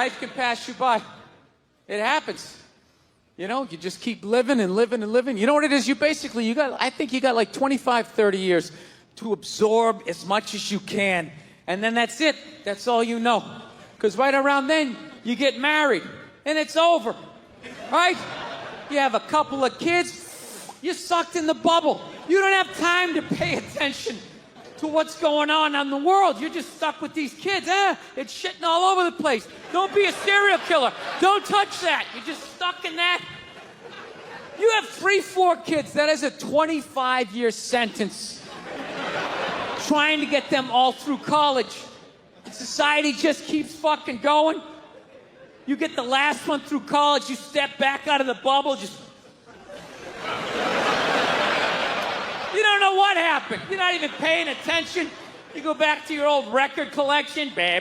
Life can pass you by. It happens. You know, you just keep living and living and living. You know what it is? I think you got like 25, 30 years to absorb as much as you can. And then that's it. That's all you know. Because right around then, you get married. And it's over. Right? You have a couple of kids. You're sucked in the bubble. You don't have time to pay attention to what's going on in the world. You're just stuck with these kids. It's shitting all over the place. Don't be a serial killer. Don't touch that. You're just stuck in that. You have 3, 4 kids. That is a 25-year sentence. Trying to get them all through college. And society just keeps fucking going. You get the last one through college, you step back out of the bubble, just... You don't know what happened. You're not even paying attention. You go back to your old record collection. Right?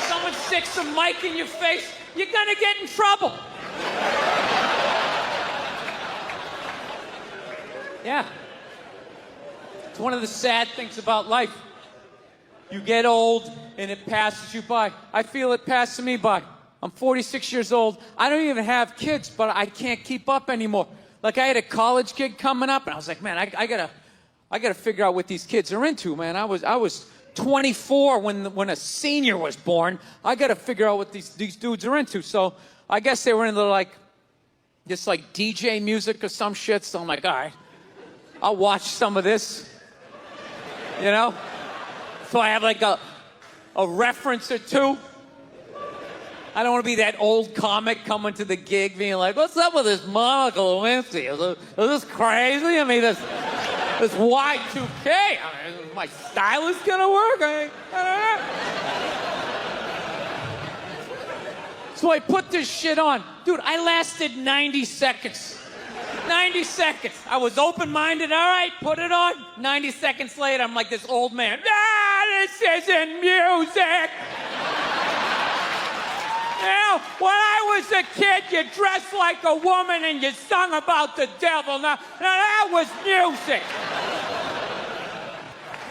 Someone sticks a mic in your face, you're gonna get in trouble. Yeah. It's one of the sad things about life. You get old and it passes you by. I feel it passing me by. I'm 46 years old. I don't even have kids, but I can't keep up anymore. Like I had a college kid coming up, and I was like, man, I gotta figure out what these kids are into, man. I was 24 when a senior was born. I gotta figure out what these dudes are into. So I guess they were into like DJ music or some shit. So I'm like, all right, I'll watch some of this. You know? So I have like a reference or two. I don't want to be that old comic coming to the gig being like, what's up with this Monica Lewinsky? Is this crazy? I mean, this Y2K. I mean, is my stylist going to work? I don't know. So I put this shit on. Dude, I lasted 90 seconds. 90 seconds. I was open-minded. All right, put it on. 90 seconds later, I'm like this old man. This isn't music. Now, when I was a kid, you dressed like a woman and you sung about the devil. Now that was music.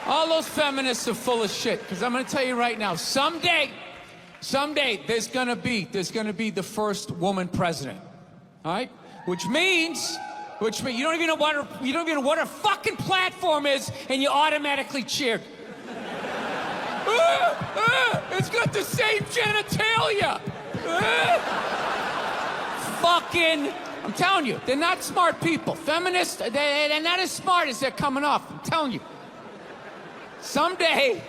All those feminists are full of shit, because I'm going to tell you right now, someday, there's going to be the first woman president. All right? Which means you don't even know what her fucking platform is, and you automatically cheer. It's got the same genitalia. Fucking, I'm telling you, they're not smart people. Feminists, they're not as smart as they're coming off. I'm telling you. Someday,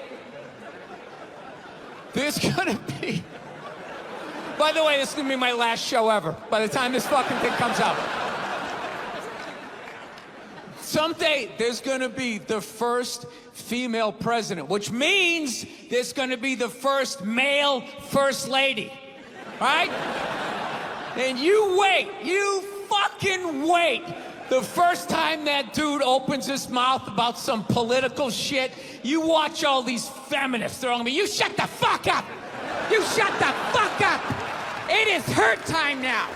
there's gonna be... By the way, this is gonna be my last show ever, by the time this fucking thing comes out. Someday, there's gonna be the first female president, which means there's gonna be the first male first lady. Right? And you wait. You fucking wait. The first time that dude opens his mouth about some political shit, you watch all these feminists throwing me. You shut the fuck up. You shut the fuck up. It is her time now.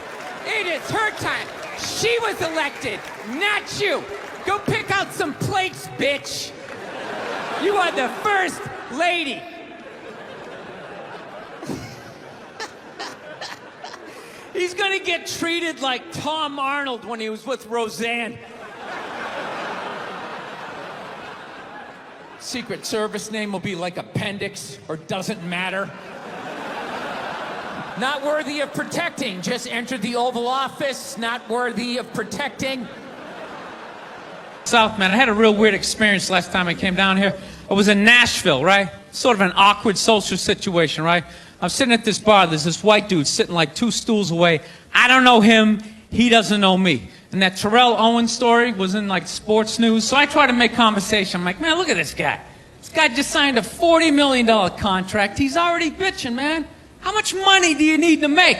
It is her time. She was elected, not you. Go pick out some plates, bitch. You are the first lady. He's gonna get treated like Tom Arnold when he was with Roseanne. Secret Service name will be like Appendix or Doesn't Matter. Not worthy of protecting. Just entered the Oval Office. Not worthy of protecting. South, man, I had a real weird experience last time I came down here. I was in Nashville, right? Sort of an awkward social situation, right? I'm sitting at this bar, there's this white dude sitting like 2 stools away. I don't know him, he doesn't know me. And that Terrell Owens story was in like sports news, so I try to make conversation. I'm like, man, look at this guy. This guy just signed a $40 million contract. He's already bitching, man. How much money do you need to make?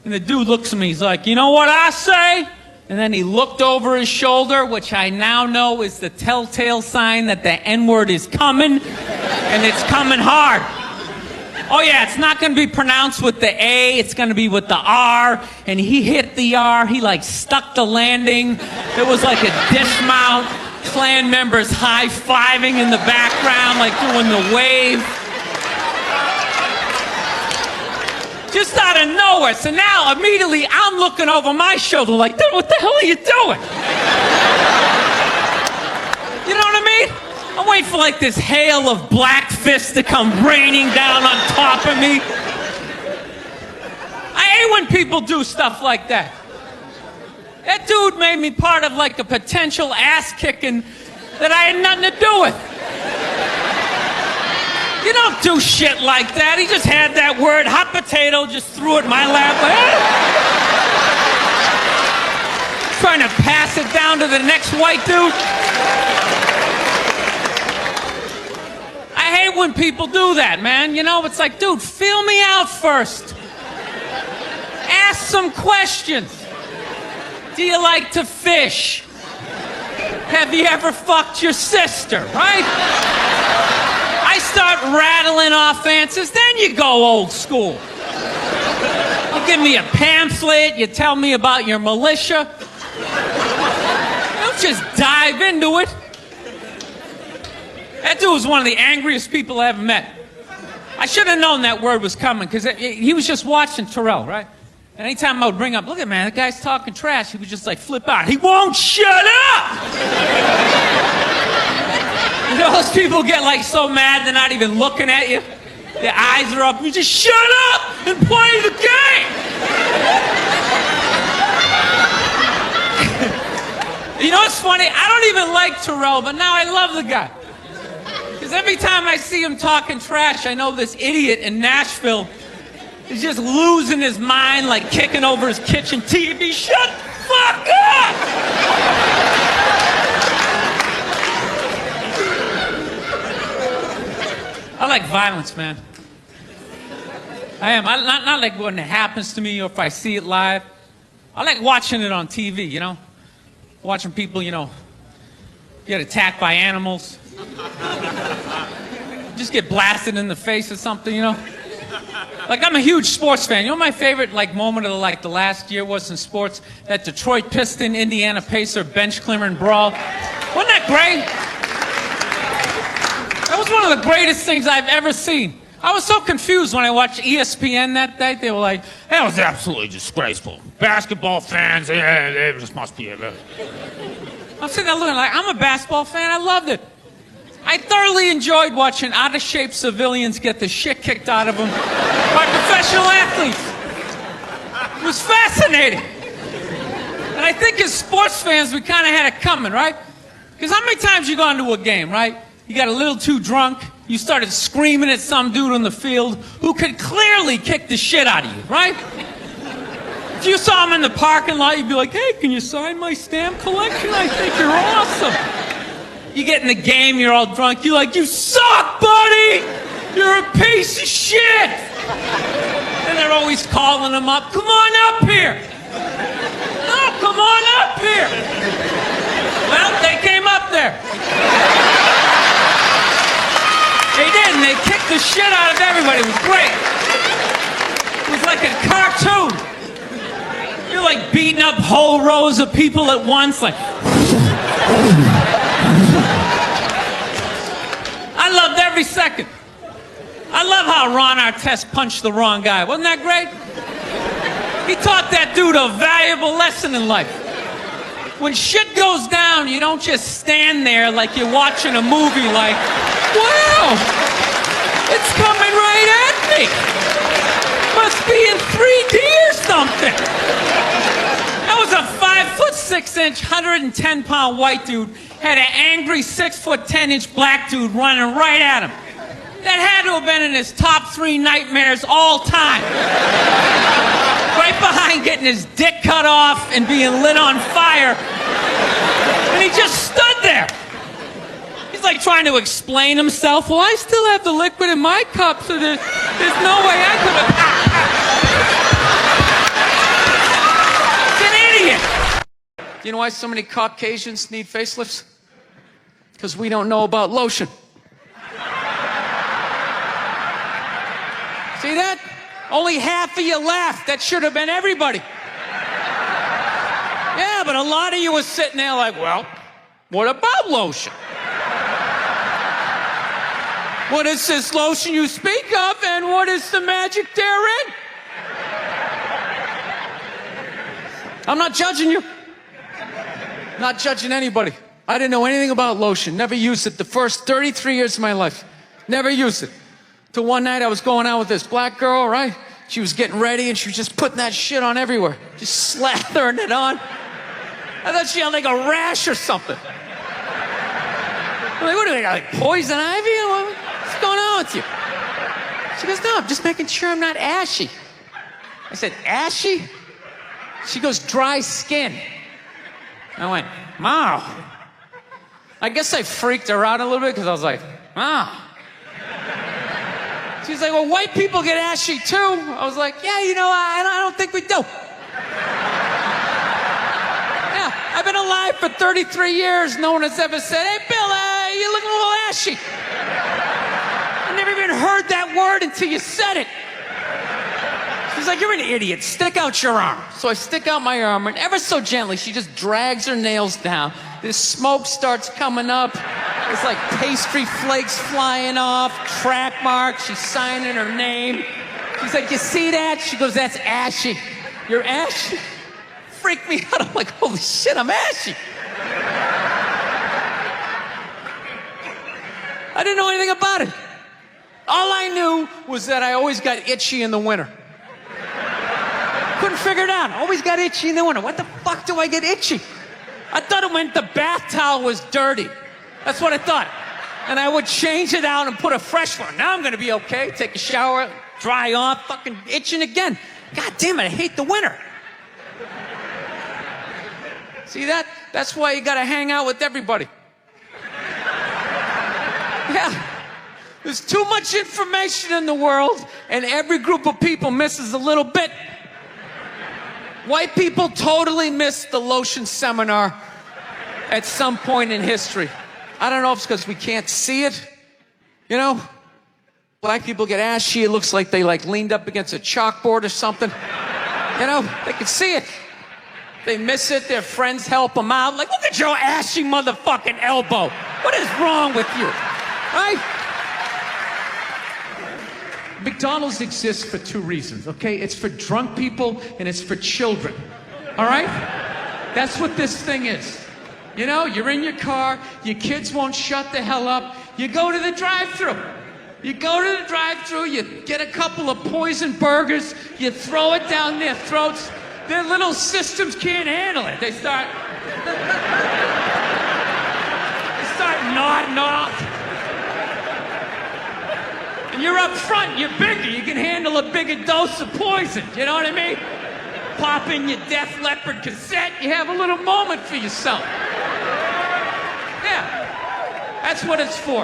And the dude looks at me, he's like, you know what I say? And then he looked over his shoulder, which I now know is the telltale sign that the N-word is coming, and it's coming hard. Oh yeah, it's not gonna be pronounced with the A, it's gonna be with the R, and he hit the R, he like stuck the landing. It was like a dismount. Klan members high-fiving in the background, like doing the wave. Just out of nowhere. So now, immediately, I'm looking over my shoulder like, dude, what the hell are you doing? You know what I mean? I'm waiting for like this hail of black fists to come raining down on top of me. I hate when people do stuff like that. That dude made me part of like a potential ass kicking that I had nothing to do with. You don't do shit like that. He just had that word, hot potato, just threw it in my lap. Trying to pass it down to the next white dude. I hate when people do that, man. You know, it's like, dude, feel me out first. Ask some questions. Do you like to fish? Have you ever fucked your sister, right? I start rattling off answers, then you go old school. You give me a pamphlet, you tell me about your militia. Don't just dive into it. That dude was one of the angriest people I ever met. I should have known that word was coming, because he was just watching Terrell, right? And anytime I would bring up, look at man, that guy's talking trash, he would just like flip out. He won't shut up! You know, those people get like so mad they're not even looking at you. Their eyes are up. You just shut up and play the game! You know what's funny? I don't even like Terrell, but now I love the guy. Because every time I see him talking trash, I know this idiot in Nashville is just losing his mind, like kicking over his kitchen TV. Shut the fuck up! I like violence, man. I am. Not like when it happens to me or if I see it live. I like watching it on TV, you know? Watching people, you know, get attacked by animals. Just get blasted in the face or something, you know? Like, I'm a huge sports fan. You know what my favorite, like, moment of, like, the last year was in sports? That Detroit Piston, Indiana Pacer, bench clearing brawl. Wasn't that great? That was one of the greatest things I've ever seen. I was so confused when I watched ESPN that day. They were like, that was absolutely disgraceful. Basketball fans, it just must be a... I'm sitting there looking like, I'm a basketball fan. I loved it. I thoroughly enjoyed watching out-of-shape civilians get the shit kicked out of them by professional athletes. It was fascinating. And I think as sports fans, we kind of had it coming, right? Because how many times you go into a game, right? You got a little too drunk, you started screaming at some dude on the field who could clearly kick the shit out of you, right? If you saw him in the parking lot, you'd be like, hey, can you sign my stamp collection? I think you're awesome. You get in the game, you're all drunk, you're like, you suck, buddy! You're a piece of shit! And they're always calling him up, come on up here! No, come on up here! Well, they came up there. They did, and they kicked the shit out of everybody. It was great. It was like a cartoon. You're like beating up whole rows of people at once, like... I loved every second. I love how Ron Artest punched the wrong guy. Wasn't that great? He taught that dude a valuable lesson in life. When shit goes down, you don't just stand there like you're watching a movie like, wow, it's coming right at me. Must be in 3D or something. That was a 5'6", 110-pound white dude had an angry 6'10" black dude running right at him. That had to have been in his top 3 nightmares all time. Right behind getting his dick cut off and being lit on fire. And he just stood there. He's like trying to explain himself. Well, I still have the liquid in my cup, so there's no way I could have... He's an idiot. Do you know why so many Caucasians need facelifts? Because we don't know about lotion. See that? Only half of you laughed. That should have been everybody. Yeah, but a lot of you was sitting there like, well, What about lotion? What is this lotion you speak of, and what is the magic therein? I'm not judging you. Not judging anybody. I didn't know anything about lotion. Never used it the first 33 years of my life. Never used it. Till one night I was going out with this black girl, right? She was getting ready and she was just putting that shit on everywhere. Just slathering it on. I thought she had like a rash or something. I'm like, what do we got, like poison ivy? What's going on with you? She goes, no, I'm just making sure I'm not ashy. I said, ashy? She goes, dry skin. I went, wow. I guess I freaked her out a little bit because I was like, wow. She's like, well, white people get ashy too. I was like, yeah, you know, I don't think we do. Yeah, I've been alive for 33 years. No one has ever said, hey, Bill, you're looking a little ashy. I never even heard that word until you said it. She's like, you're an idiot. Stick out your arm. So I stick out my arm, and ever so gently, she just drags her nails down. This smoke starts coming up. It's like pastry flakes flying off, track marks. She's signing her name. She's like, you see that? She goes, that's ashy. You're ashy? Freaked me out. I'm like, holy shit, I'm ashy. I didn't know anything about it. All I knew was that I always got itchy in the winter. Couldn't figure it out. Always got itchy in the winter. What the fuck do I get itchy? I thought it meant the bath towel was dirty. That's what I thought. And I would change it out and put a fresh one. Now I'm going to be okay. Take a shower, dry off, fucking itching again. God damn it, I hate the winter. See that? That's why you got to hang out with everybody. Yeah. There's too much information in the world, and every group of people misses a little bit. White people totally missed the lotion seminar at some point in history. I don't know if it's because we can't see it. You know? Black people get ashy. It looks like they leaned up against a chalkboard or something. You know? They can see it. They miss it. Their friends help them out. Like, look at your ashy motherfucking elbow. What is wrong with you? Right? McDonald's exists for two reasons, okay? It's for drunk people and it's for children, all right? That's what this thing is. You know, you're in your car, your kids won't shut the hell up, you go to the drive-thru. You go to the drive-thru, you get a couple of poison burgers, you throw it down their throats, their little systems can't handle it. They start nodding off. And you're up front, you're bigger, you can handle a bigger dose of poison, you know what I mean? Pop in your Def Leppard cassette, you have a little moment for yourself. Yeah, that's what it's for.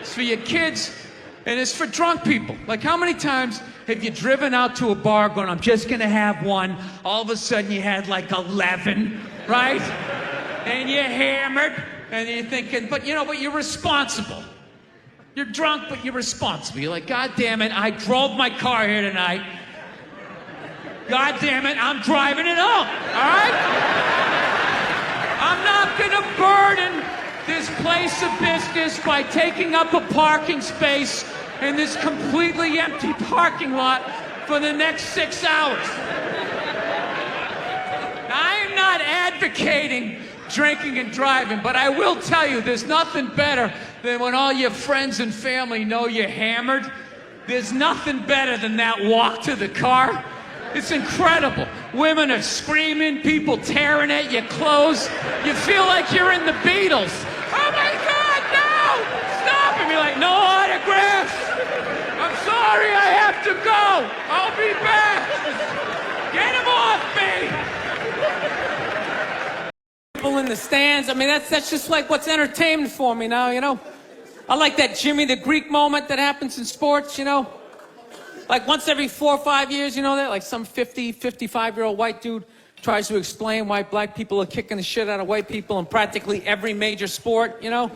It's for your kids, and it's for drunk people. Like, how many times have you driven out to a bar going, I'm just gonna have one, all of a sudden you had like 11, right? And you're hammered, and you're thinking, but you're responsible. You're drunk, but you're responsible. You're like, God damn it, I drove my car here tonight. God damn it, I'm driving it home, all right? I'm not gonna burden this place of business by taking up a parking space in this completely empty parking lot for the next 6 hours. Now, I am not advocating drinking and driving, but I will tell you, there's nothing better than when all your friends and family know you're hammered. There's nothing better than that walk to the car. It's incredible. Women are screaming, people tearing at your clothes. You feel like you're in the Beatles. Oh my God, no! Stop! And you're like, no autographs! I'm sorry, I have to go! I'll be back! Get him off me! People in the stands, I mean, that's just like what's entertainment for me now, you know? I like that Jimmy the Greek moment that happens in sports, you know? Like once every 4 or 5 years, you know that? Like some 50, 55-year-old white dude tries to explain why black people are kicking the shit out of white people in practically every major sport, you know?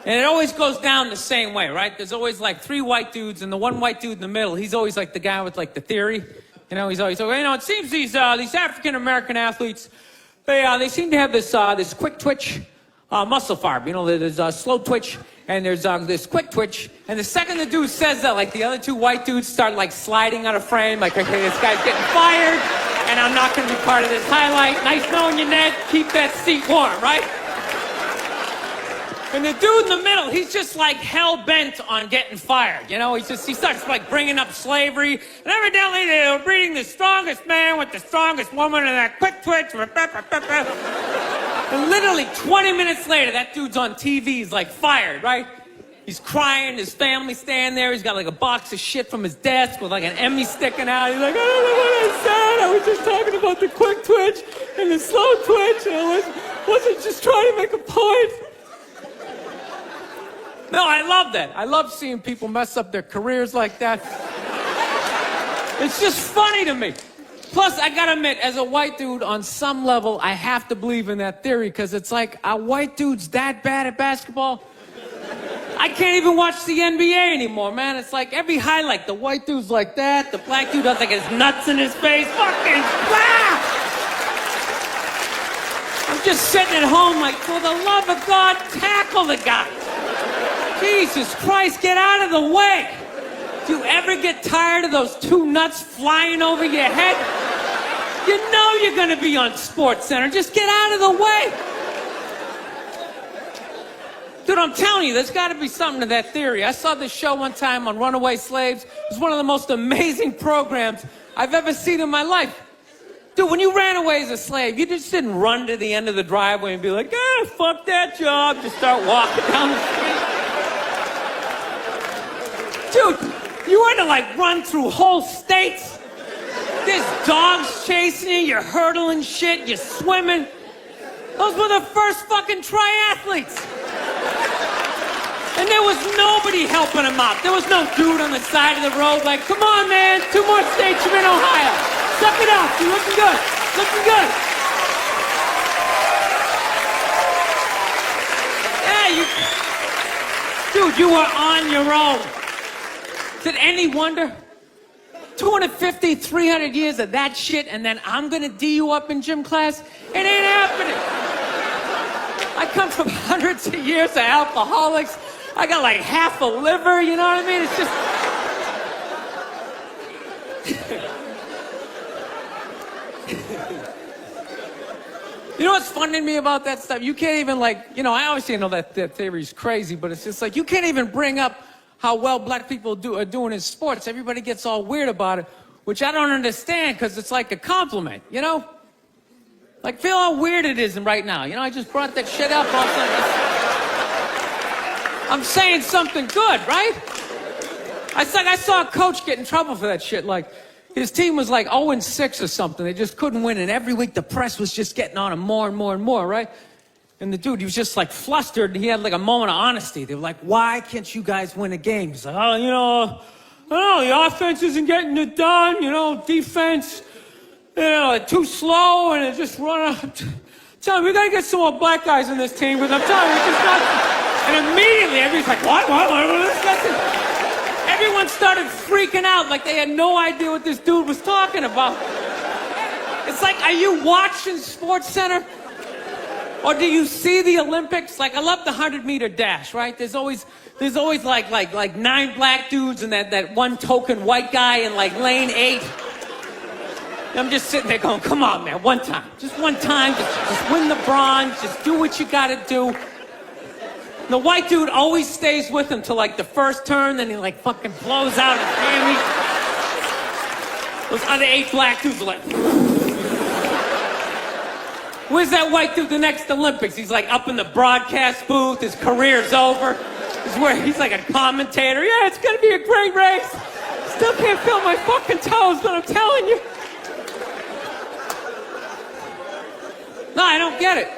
And it always goes down the same way, right? There's always like 3 white dudes, and the one white dude in the middle, he's always like the guy with like the theory. You know, he's always, it seems these African-American athletes, They seem to have this quick twitch muscle fiber. You know, there's a slow twitch and there's this quick twitch. And the second the dude says that, like the other two white dudes start like sliding out of frame, like, okay, this guy's getting fired, and I'm not going to be part of this highlight. Nice knowing you, Ned. Keep that seat warm, right? And the dude in the middle, he's just like hell-bent on getting fired, you know? He starts like bringing up slavery, and evidently they were breeding the strongest man with the strongest woman and that quick twitch. And literally 20 minutes later, that dude's on TV, he's like fired, right? He's crying, his family's standing there, he's got like a box of shit from his desk with like an Emmy sticking out. He's like, I don't know what I said, I was just talking about the quick twitch and the slow twitch, and I wasn't just trying to make a point. No, I love that. I love seeing people mess up their careers like that. It's just funny to me. Plus, I gotta admit, as a white dude, on some level, I have to believe in that theory, because it's like, are white dudes that bad at basketball? I can't even watch the NBA anymore, man. It's like every highlight, the white dude's like that, the black dude has like his nuts in his face. Fucking ah! I'm just sitting at home like, for the love of God, tackle the guy. Jesus Christ, get out of the way. Do you ever get tired of those two nuts flying over your head? You know you're gonna be on SportsCenter. Just get out of the way. Dude, I'm telling you, there's gotta be something to that theory. I saw this show one time on runaway slaves. It was one of the most amazing programs I've ever seen in my life. Dude, when you ran away as a slave, you just didn't run to the end of the driveway and be like, fuck that job. Just start walking down the street. Dude, you had to like run through whole states. There's dogs chasing you, you're hurdling shit, you're swimming. Those were the first fucking triathletes. And there was nobody helping them out. There was no dude on the side of the road like, come on, man, 2 more states, you're in Ohio. Suck it up, you're looking good, looking good. Yeah, dude, you were on your own. Is it any wonder? 250, 300 years of that shit, and then I'm gonna D you up in gym class? It ain't happening. I come from hundreds of years of alcoholics. I got like half a liver, you know what I mean? It's just... You know what's funny to me about that stuff? You can't even like, you know, I obviously know that theory's crazy, but it's just like, you can't even bring up how well black people are doing in sports. Everybody gets all weird about it, which I don't understand, because it's like a compliment, you know? Like, feel how weird it is right now. You know, I just brought that shit up all of a sudden. I'm saying something good, right? I saw a coach get in trouble for that shit. Like, his team was like 0-6 or something. They just couldn't win, and every week the press was just getting on him more and more and more, right? And the dude, he was just like flustered, and he had like a moment of honesty. They were like, why can't you guys win a game? He's like, oh, you know, the offense isn't getting it done, you know, defense, you know, too slow, and it just run out. Tell me, we gotta get some more black guys on this team, because I'm telling you, it's just not. And immediately, everybody's like, what? Everyone started freaking out like they had no idea what this dude was talking about. It's like, are you watching SportsCenter? Or do you see the Olympics? Like, I love the 100-meter dash, right? There's always like 9 black dudes and that one token white guy in like lane 8. And I'm just sitting there going, come on, man, one time. Just one time, just win the bronze, just do what you gotta do. The white dude always stays with him till like the first turn, then he like fucking blows out his hammy. Those other 8 black dudes are like... Where's that white dude the next Olympics? He's like up in the broadcast booth, his career's over. He's like a commentator. Yeah, it's gonna be a great race. Still can't feel my fucking toes, but I'm telling you. No, I don't get it.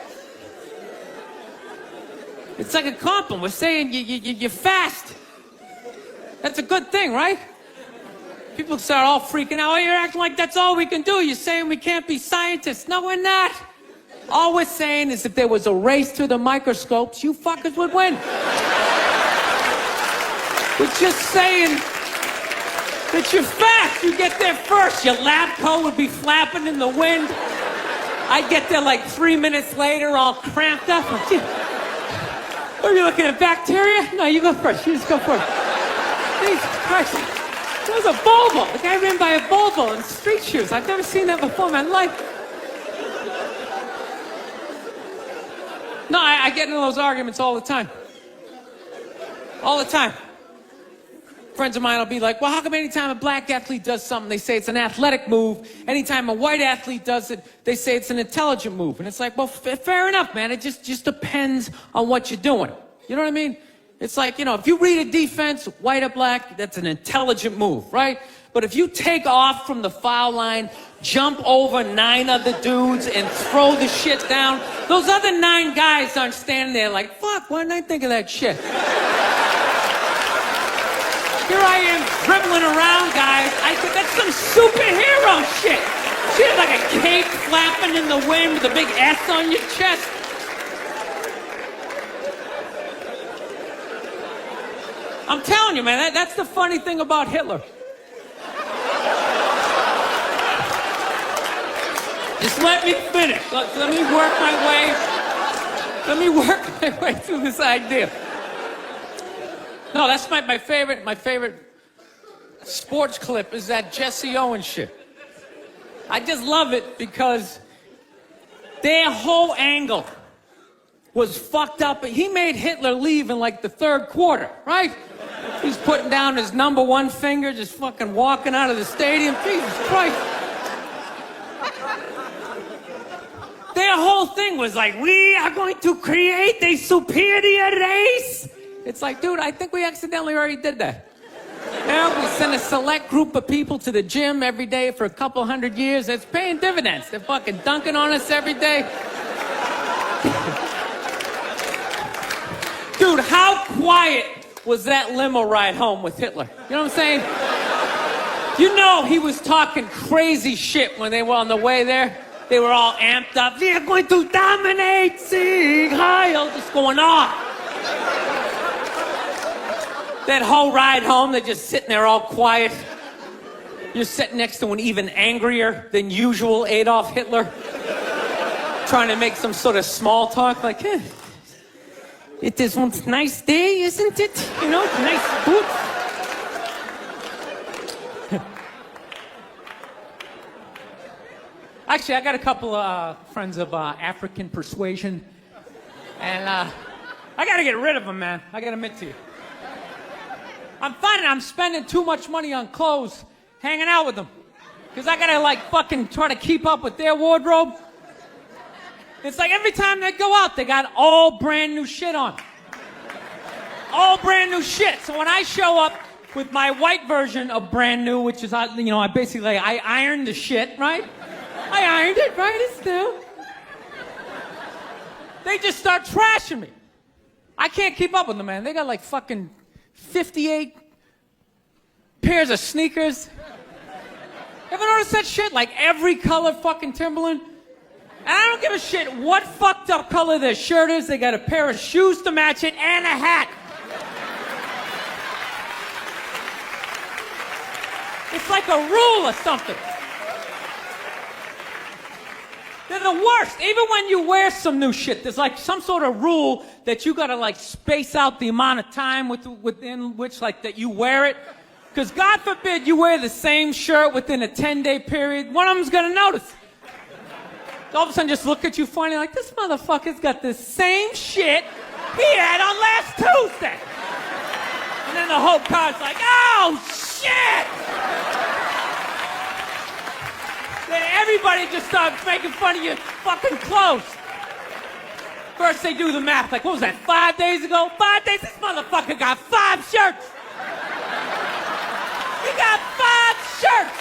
It's like a compliment. We're saying you're fast. That's a good thing, right? People start all freaking out. Oh, you're acting like that's all we can do. You're saying we can't be scientists. No, we're not. All we're saying is if there was a race to the microscopes, you fuckers would win. We're just saying that you're fast. You get there first. Your lab coat would be flapping in the wind. I'd get there like 3 minutes later, all cramped up. Are you looking at bacteria? No, you go first. You just go first. Jesus Christ. That was a Volvo. The guy ran by a Volvo in street shoes. I've never seen that before in my life. No, I get into those arguments all the time. All the time. Friends of mine will be like, well, how come anytime a black athlete does something, they say it's an athletic move? Anytime a white athlete does it, they say it's an intelligent move. And it's like, well, fair enough, man. It just depends on what you're doing. You know what I mean? It's like, you know, if you read a defense, white or black, that's an intelligent move, right? But if you take off from the foul line, jump over 9 other dudes, and throw the shit down, those other 9 guys aren't standing there like, fuck, why didn't I think of that shit? Here I am dribbling around, guys. I think that's some superhero shit. Shit like a cape flapping in the wind with a big S on your chest. I'm telling you, man, that's the funny thing about Hitler. Just let me finish. Let me work my way. Let me work my way through this idea. No, that's my favorite sports clip is that Jesse Owens shit. I just love it because their whole angle was fucked up. He made Hitler leave in like the 3rd quarter, right? He's putting down his number 1 finger, just fucking walking out of the stadium. Jesus Christ. Their whole thing was like, we are going to create a superior race. It's like, dude, I think we accidentally already did that. Yeah, we send a select group of people to the gym every day for a couple 100 years. It's paying dividends. They're fucking dunking on us every day. Dude, how quiet was that limo ride home with Hitler? You know what I'm saying? You know he was talking crazy shit when they were on the way there. They were all amped up. We are going to dominate, Sieg Heil, just going off. That whole ride home, they're just sitting there all quiet. You're sitting next to an even angrier than usual Adolf Hitler, trying to make some sort of small talk, like, it is one nice day, isn't it? You know, nice food. Actually, I got a couple of friends of African persuasion, and I got to get rid of them, man. I got to admit to you. I'm finding I'm spending too much money on clothes hanging out with them. Because I gotta like fucking try to keep up with their wardrobe. It's like every time they go out, they got all brand new shit on. All brand new shit. So when I show up with my white version of brand new, which is, you know, I ironed the shit, right? I ironed it, right? It's new. They just start trashing me. I can't keep up with them, man. They got like fucking 58 pairs of sneakers. Ever notice that shit? Like every color fucking Timberland. And I don't give a shit what fucked up color their shirt is. They got a pair of shoes to match it and a hat. It's like a rule or something. They're the worst. Even when you wear some new shit, there's like some sort of rule that you gotta like space out the amount of time within which like that you wear it. Because God forbid you wear the same shirt within a 10-day period, one of them's gonna notice. All of a sudden just look at you funny like, this motherfucker's got the same shit he had on last Tuesday. And then the whole car's like, oh shit! Everybody just starts making fun of your fucking clothes. First they do the math, like, what was that, 5 days ago? 5 days? This motherfucker got 5 shirts. He got 5 shirts.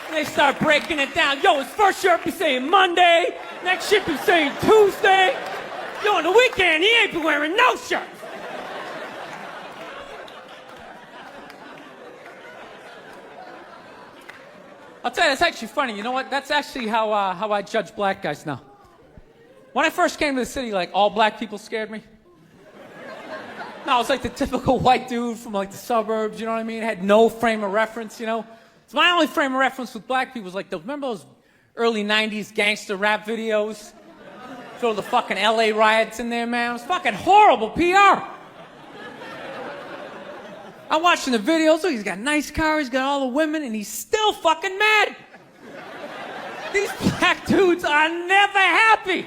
And they start breaking it down. Yo, his first shirt be saying Monday, next shirt be saying Tuesday. Yo, on the weekend, he ain't been wearing no shirts. I'll tell you, it's actually funny. You know what? That's actually how I judge black guys now. When I first came to the city, like, all black people scared me. No, I was like the typical white dude from like the suburbs, you know what I mean? Had no frame of reference, you know? So my only frame of reference with black people was like, remember those early 90s gangster rap videos. Throw the fucking LA riots in there, man. It was fucking horrible PR. I'm watching the videos. Look, he's got a nice car, he's got all the women, and he's still fucking mad. These black dudes are never happy.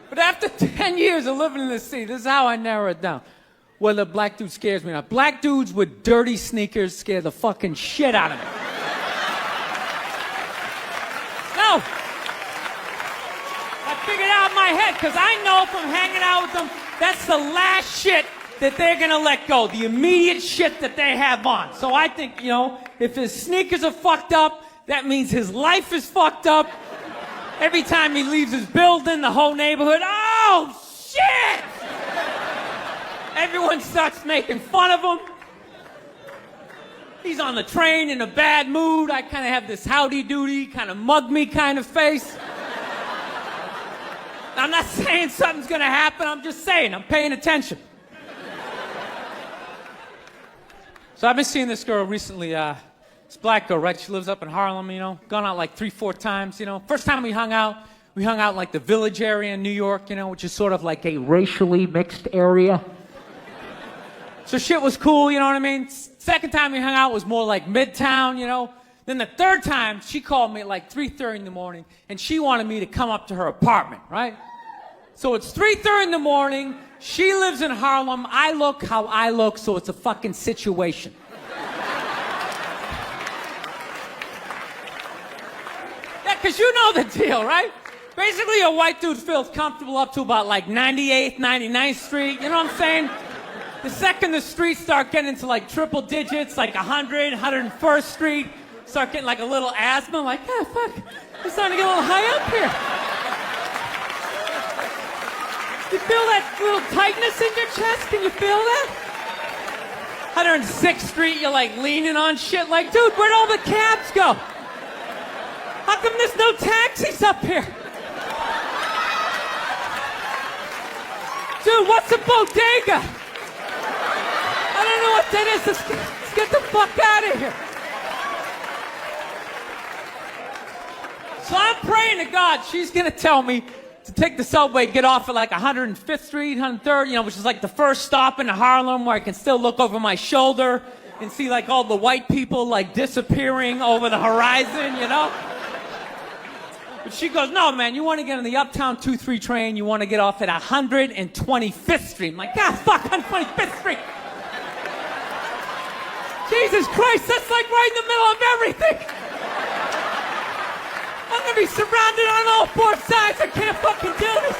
But after 10 years of living in the city, this is how I narrow it down. Whether a black dude scares me or not. Black dudes with dirty sneakers scare the fucking shit out of me. No. I figured out in my head, because I know from hanging out with them, that's the last shit that they're gonna let go. The immediate shit that they have on. So I think, you know, if his sneakers are fucked up, that means his life is fucked up. Every time he leaves his building, the whole neighborhood, oh, shit! Everyone starts making fun of him. He's on the train in a bad mood. I kind of have this howdy-doody, kind of mug-me kind of face. I'm not saying something's gonna happen, I'm just saying, I'm paying attention. So I've been seeing this girl recently, this black girl, right? She lives up in Harlem, you know, gone out like 3-4 times, you know. First time we hung out in like the Village area in New York, you know, which is sort of like a racially mixed area. So shit was cool, you know what I mean? Second time we hung out was more like Midtown, you know. Then the third time, she called me at like 3:30 in the morning, and she wanted me to come up to her apartment, right? So it's 3:30 in the morning, she lives in Harlem, I look how I look, so it's a fucking situation. Yeah, because you know the deal, right? Basically, a white dude feels comfortable up to about like 98th, 99th Street, you know what I'm saying? The second the streets start getting into like triple digits, like 100, 101st Street, start getting like a little asthma, like, ah, fuck, it's starting to get a little high up here. You feel that little tightness in your chest? Can you feel that? 106th Street, you're like leaning on shit like, dude, where'd all the cabs go? How come there's no taxis up here? Dude, what's a bodega? I don't know what that is. Let's get the fuck out of here. So I'm praying to God she's gonna tell me to take the subway, get off at like 105th Street, 103rd, you know, which is like the first stop in Harlem where I can still look over my shoulder and see like all the white people like disappearing over the horizon, you know? But she goes, no, man, you want to get on the Uptown 2-3 train, you want to get off at 125th Street. I'm like, God, fuck, 125th Street. Jesus Christ, that's like right in the middle of everything. I'm gonna be surrounded on all four sides. I can't fucking do this.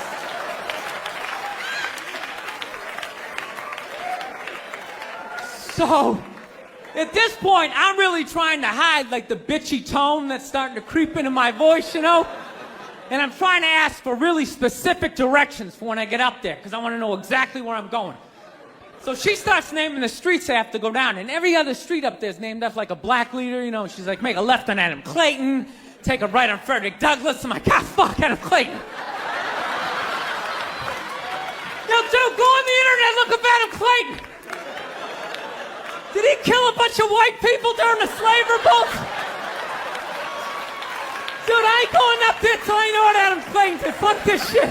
So, at this point, I'm really trying to hide like the bitchy tone that's starting to creep into my voice, you know? And I'm trying to ask for really specific directions for when I get up there, because I want to know exactly where I'm going. So she starts naming the streets I have to go down, and every other street up there is named after like a black leader, you know? She's like, make a left on Adam Clayton, take a right on Frederick Douglass. I'm like, God, fuck Adam Clayton. Yo, dude, go on the internet, look up Adam Clayton. Did he kill a bunch of white people during the slave revolt? Dude, I ain't going up there till I know what Adam Clayton did. Fuck this shit.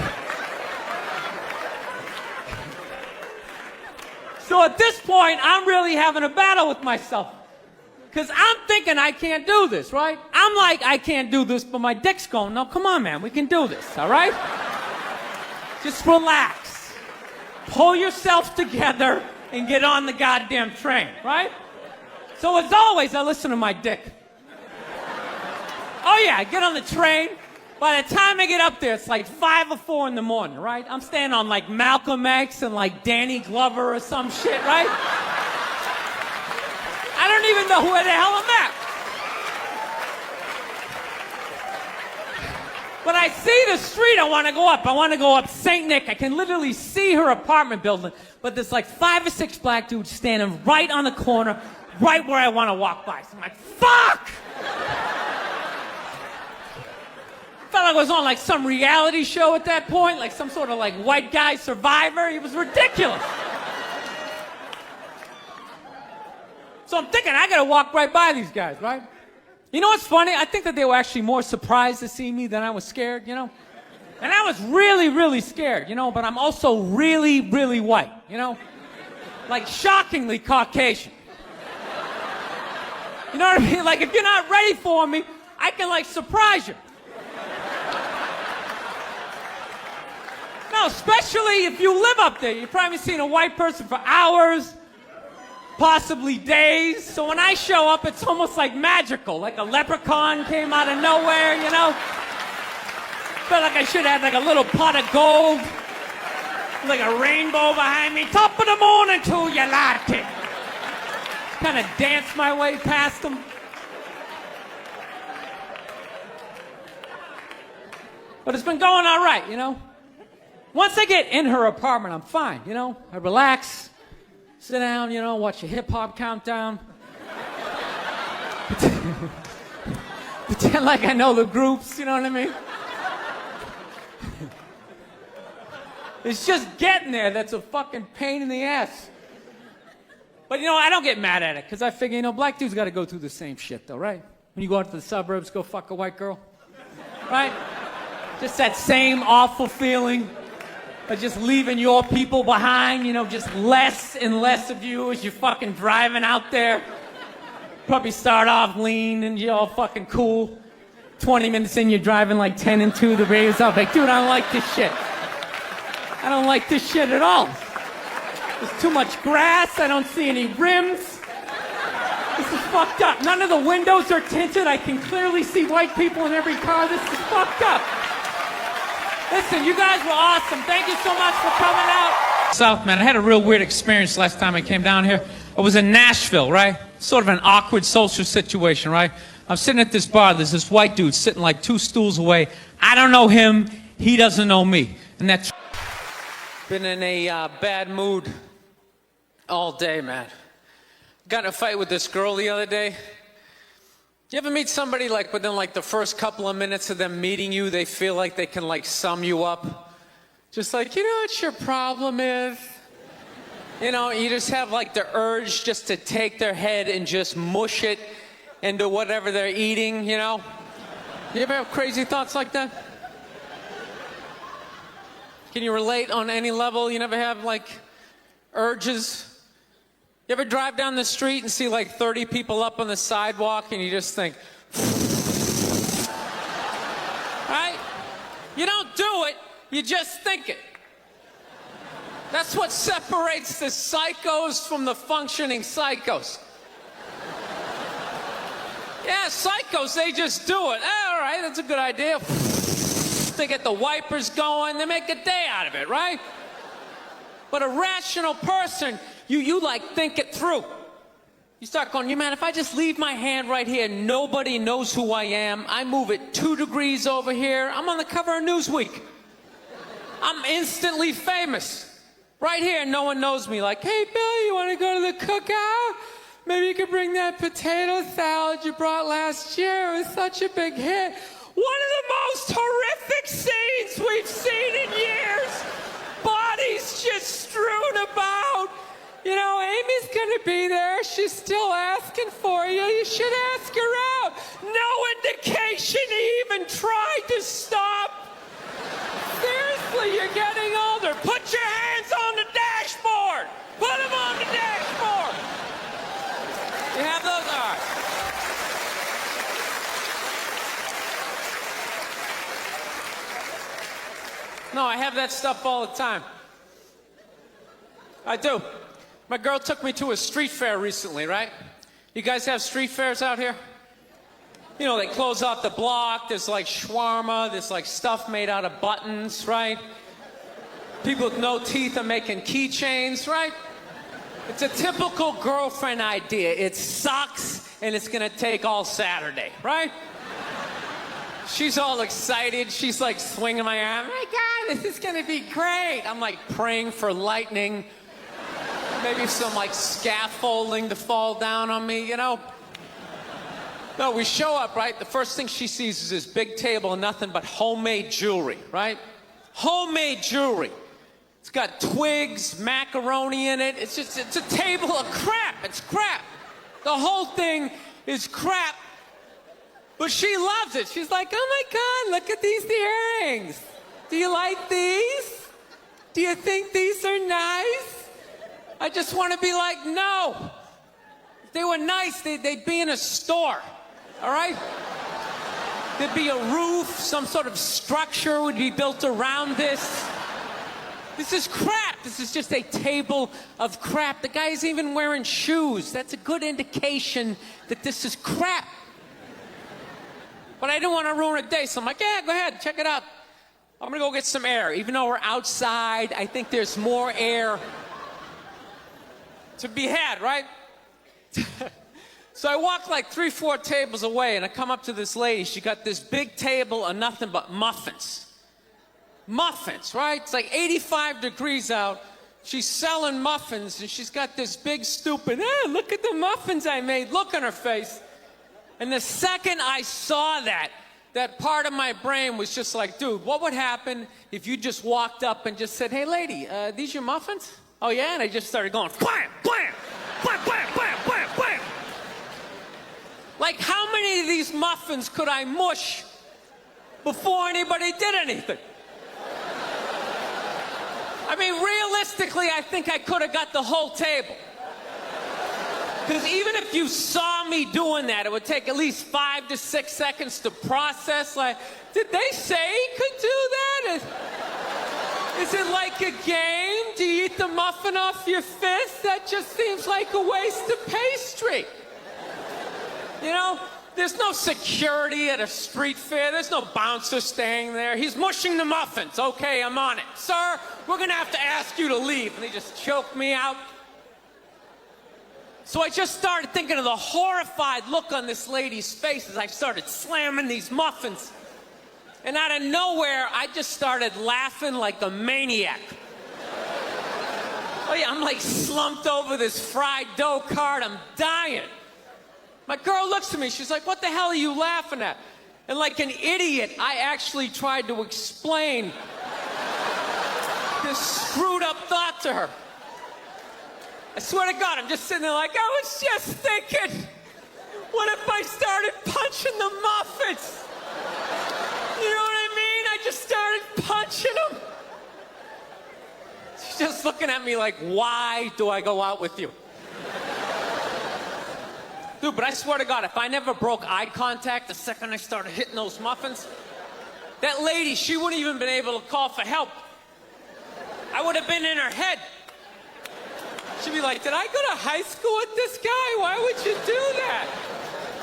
So at this point, I'm really having a battle with myself. Because I'm thinking I can't do this, right? I'm like, I can't do this, but my dick's going, no, come on, man, we can do this, all right? Just relax. Pull yourself together and get on the goddamn train, right? So as always, I listen to my dick. Oh yeah, I get on the train. By the time I get up there, it's like 5 or 4 in the morning, right? I'm staying on like Malcolm X and like Danny Glover or some shit, right? I don't even know where the hell I'm at. But I see the street I want to go up. I want to go up St. Nick. I can literally see her apartment building. But there's like 5 or 6 black dudes standing right on the corner, right where I want to walk by. So I'm like, fuck! I felt like I was on like some reality show at that point, like some sort of like white guy survivor. It was ridiculous. So I'm thinking I gotta walk right by these guys, right? You know what's funny? I think that they were actually more surprised to see me than I was scared, you know? And I was really, really scared, you know, but I'm also really, really white, you know? Like shockingly Caucasian. You know what I mean? Like if you're not ready for me, I can like surprise you. No, especially if you live up there. You've probably seen a white person for hours, possibly days. So when I show up, it's almost like magical, like a leprechaun came out of nowhere, you know? Felt like I should have like a little pot of gold, like a rainbow behind me. Top of the morning to you like it. Kind of dance my way past them. But it's been going all right, you know? Once I get in her apartment, I'm fine, you know? I relax, sit down, you know, watch a hip-hop countdown. Pretend like I know the groups, you know what I mean? It's just getting there that's a fucking pain in the ass. But, you know, I don't get mad at it, because I figure, you know, black dudes got to go through the same shit, though, right? When you go out to the suburbs, go fuck a white girl, right? Just that same awful feeling of just leaving your people behind, you know, just less and less of you as you're fucking driving out there. Probably start off lean and you're all fucking cool. 20 minutes in, you're driving like 10 and 2, the radio's off. Like, dude, I don't like this shit. I don't like this shit at all. There's too much grass, I don't see any rims. This is fucked up. None of the windows are tinted. I can clearly see white people in every car. This is fucked up. Listen, you guys were awesome. Thank you so much for coming out. South, man, I had a real weird experience last time I came down here. I was in Nashville, right? Sort of an awkward social situation, right? I'm sitting at this bar. There's this white dude sitting like 2 stools away. I don't know him. He doesn't know me. And that's been in a bad mood all day, man. Got in a fight with this girl the other day. You ever meet somebody like within like the first couple of minutes of them meeting you, they feel like they can like sum you up? Just like, you know what your problem is? You know, you just have like the urge just to take their head and just mush it into whatever they're eating, you know? You ever have crazy thoughts like that? Can you relate on any level? You never have like urges? You ever drive down the street and see like 30 people up on the sidewalk and you just think, right? You don't do it, you just think it. That's what separates the psychos from the functioning psychos. Yeah, psychos, they just do it. All right, that's a good idea. They get the wipers going, they make a day out of it, right? But a rational person, you like think it through. You start going, you man, if I just leave my hand right here, nobody knows who I am. I move it 2 degrees over here. I'm on the cover of Newsweek. I'm instantly famous. Right here, no one knows me. Like, hey, Bill, you want to go to the cookout? Maybe you could bring that potato salad you brought last year. It was such a big hit. One of the most horrific scenes we've seen in years. Bodies just strewn about. You know, Amy's gonna be there. She's still asking for you. You should ask her out. No indication he even tried to stop. Seriously, you're getting older. Put your hands on the dashboard. Put them on the dashboard. You have those? All right. No, I have that stuff all the time. I do. My girl took me to a street fair recently, right? You guys have street fairs out here? You know, they close off the block. There's like shawarma. There's like stuff made out of buttons, right? People with no teeth are making keychains, right? It's a typical girlfriend idea. It sucks, and it's gonna take all Saturday, right? She's all excited. She's like swinging my arm. Oh my God, this is gonna be great. I'm like praying for lightning. Maybe some like scaffolding to fall down on me, you know? No, we show up, right? The first thing she sees is this big table and nothing but homemade jewelry, right? Homemade jewelry. It's got twigs, macaroni in it. It's a table of crap. It's crap. The whole thing is crap. But she loves it. She's like, oh my God, look at these earrings. Do you like these? Do you think these are nice? I just want to be like, no. If they were nice, they'd be in a store, all right? There'd be a roof, some sort of structure would be built around this. This is crap. This is just a table of crap. The guy's even wearing shoes. That's a good indication that this is crap. But I didn't want to ruin a day, so I'm like, yeah, go ahead, check it out. I'm gonna go get some air. Even though we're outside, I think there's more air to be had, right? So I walk like 3-4 tables away, and I come up to this lady. She got this big table of nothing but muffins. Muffins, right? It's like 85 degrees out. She's selling muffins, and she's got this big stupid, look at the muffins I made, look on her face. And the second I saw that part of my brain was just like, dude, what would happen if you just walked up and just said, hey, lady, these your muffins? Oh, yeah? And I just started going, blam, blam, blam, blam, blam, blam, blam. Like, how many of these muffins could I mush before anybody did anything? I mean, realistically, I think I could have got the whole table. Because even if you saw me doing that, it would take at least 5 to 6 seconds to process. Like, did they say he could do that? Is it like a game? Do you eat the muffin off your fist? That just seems like a waste of pastry. You know, there's no security at a street fair. There's no bouncer staying there. He's mushing the muffins. Okay, I'm on it. Sir, we're going to have to ask you to leave. And they just choked me out. So I just started thinking of the horrified look on this lady's face as I started slamming these muffins. And out of nowhere, I just started laughing like a maniac. Oh yeah, I'm like slumped over this fried dough cart. I'm dying. My girl looks at me. She's like, what the hell are you laughing at? And like an idiot, I actually tried to explain this screwed up thought to her. I swear to God, I'm just sitting there like, I was just thinking, what if I started punching the muffins? You know what I mean? I just started punching them. She's just looking at me like, why do I go out with you? Dude, but I swear to God, if I never broke eye contact the second I started hitting those muffins, that lady, she wouldn't even been able to call for help. I would have been in her head. She'd be like, did I go to high school with this guy? Why would you do that?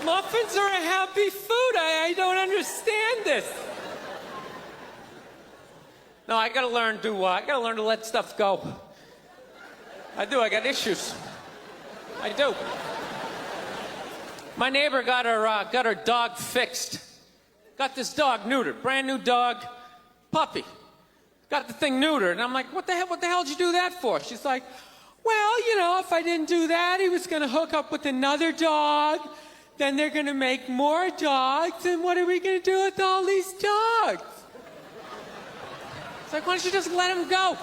Muffins are a happy food. I don't understand this. No, I gotta learn to let stuff go. I do, I got issues. I do. My neighbor got her dog fixed. Got this dog neutered, brand new dog, puppy. Got the thing neutered, and I'm like, what the hell did you do that for? She's like, well, you know, if I didn't do that, he was gonna hook up with another dog, then they're gonna make more dogs, and what are we gonna do with all these dogs? It's like, why don't you just let them go?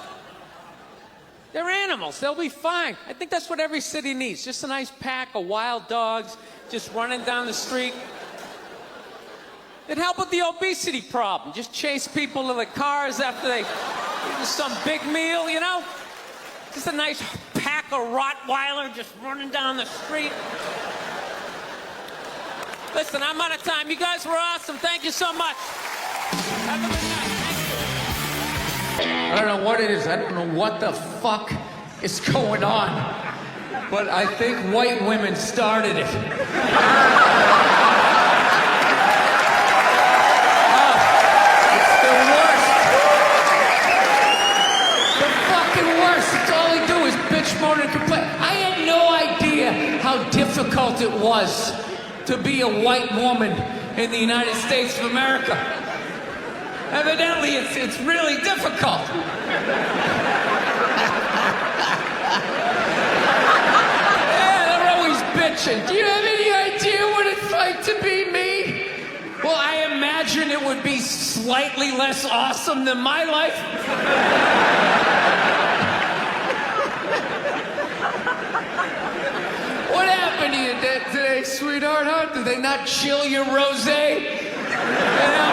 They're animals, they'll be fine. I think that's what every city needs, just a nice pack of wild dogs just running down the street. It'd help with the obesity problem. Just chase people to the cars after they eat some big meal, you know? Just a nice pack of Rottweiler just running down the street. Listen, I'm out of time. You guys were awesome. Thank you so much. Have a good night. Thank you. I don't know what it is. I don't know what the fuck is going on. But I think white women started it. Moan and complain. I had no idea how difficult it was to be a white woman in the United States of America. Evidently, it's really difficult. Yeah, they're always bitching. Do you have any idea what it's like to be me? Well, I imagine it would be slightly less awesome than my life. What happened to you today, sweetheart, huh? Did they not chill your rosé? You know?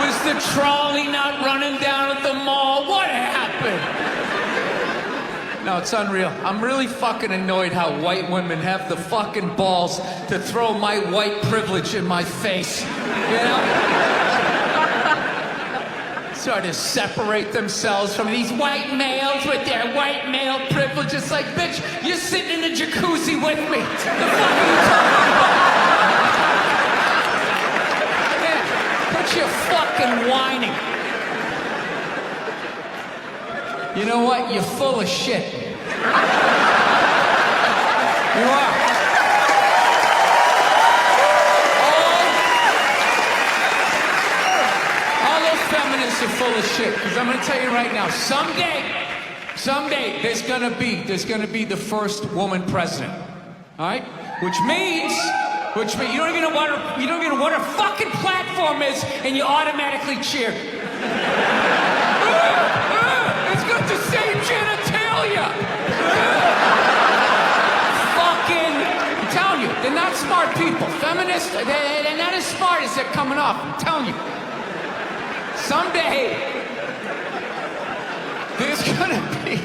Was the trolley not running down at the mall? What happened? No, it's unreal. I'm really fucking annoyed how white women have the fucking balls to throw my white privilege in my face. You know? Sort of separate themselves from these white males with their white male privilege. It's like, bitch, you're sitting in the jacuzzi with me. The fuck are you talking about? Yeah, quit your fucking whining. You know what? You're full of shit. You are. All those feminists are full of shit. Because I'm going to tell you right now, someday, there's going to be the first woman president. All right? Which means you don't even know what her fucking platform is, and you automatically cheer. It's got the same genitalia. Fucking, I'm telling you, they're not smart people. Feminists, they're not as smart as they're coming off. I'm telling you. Someday, there's gonna be.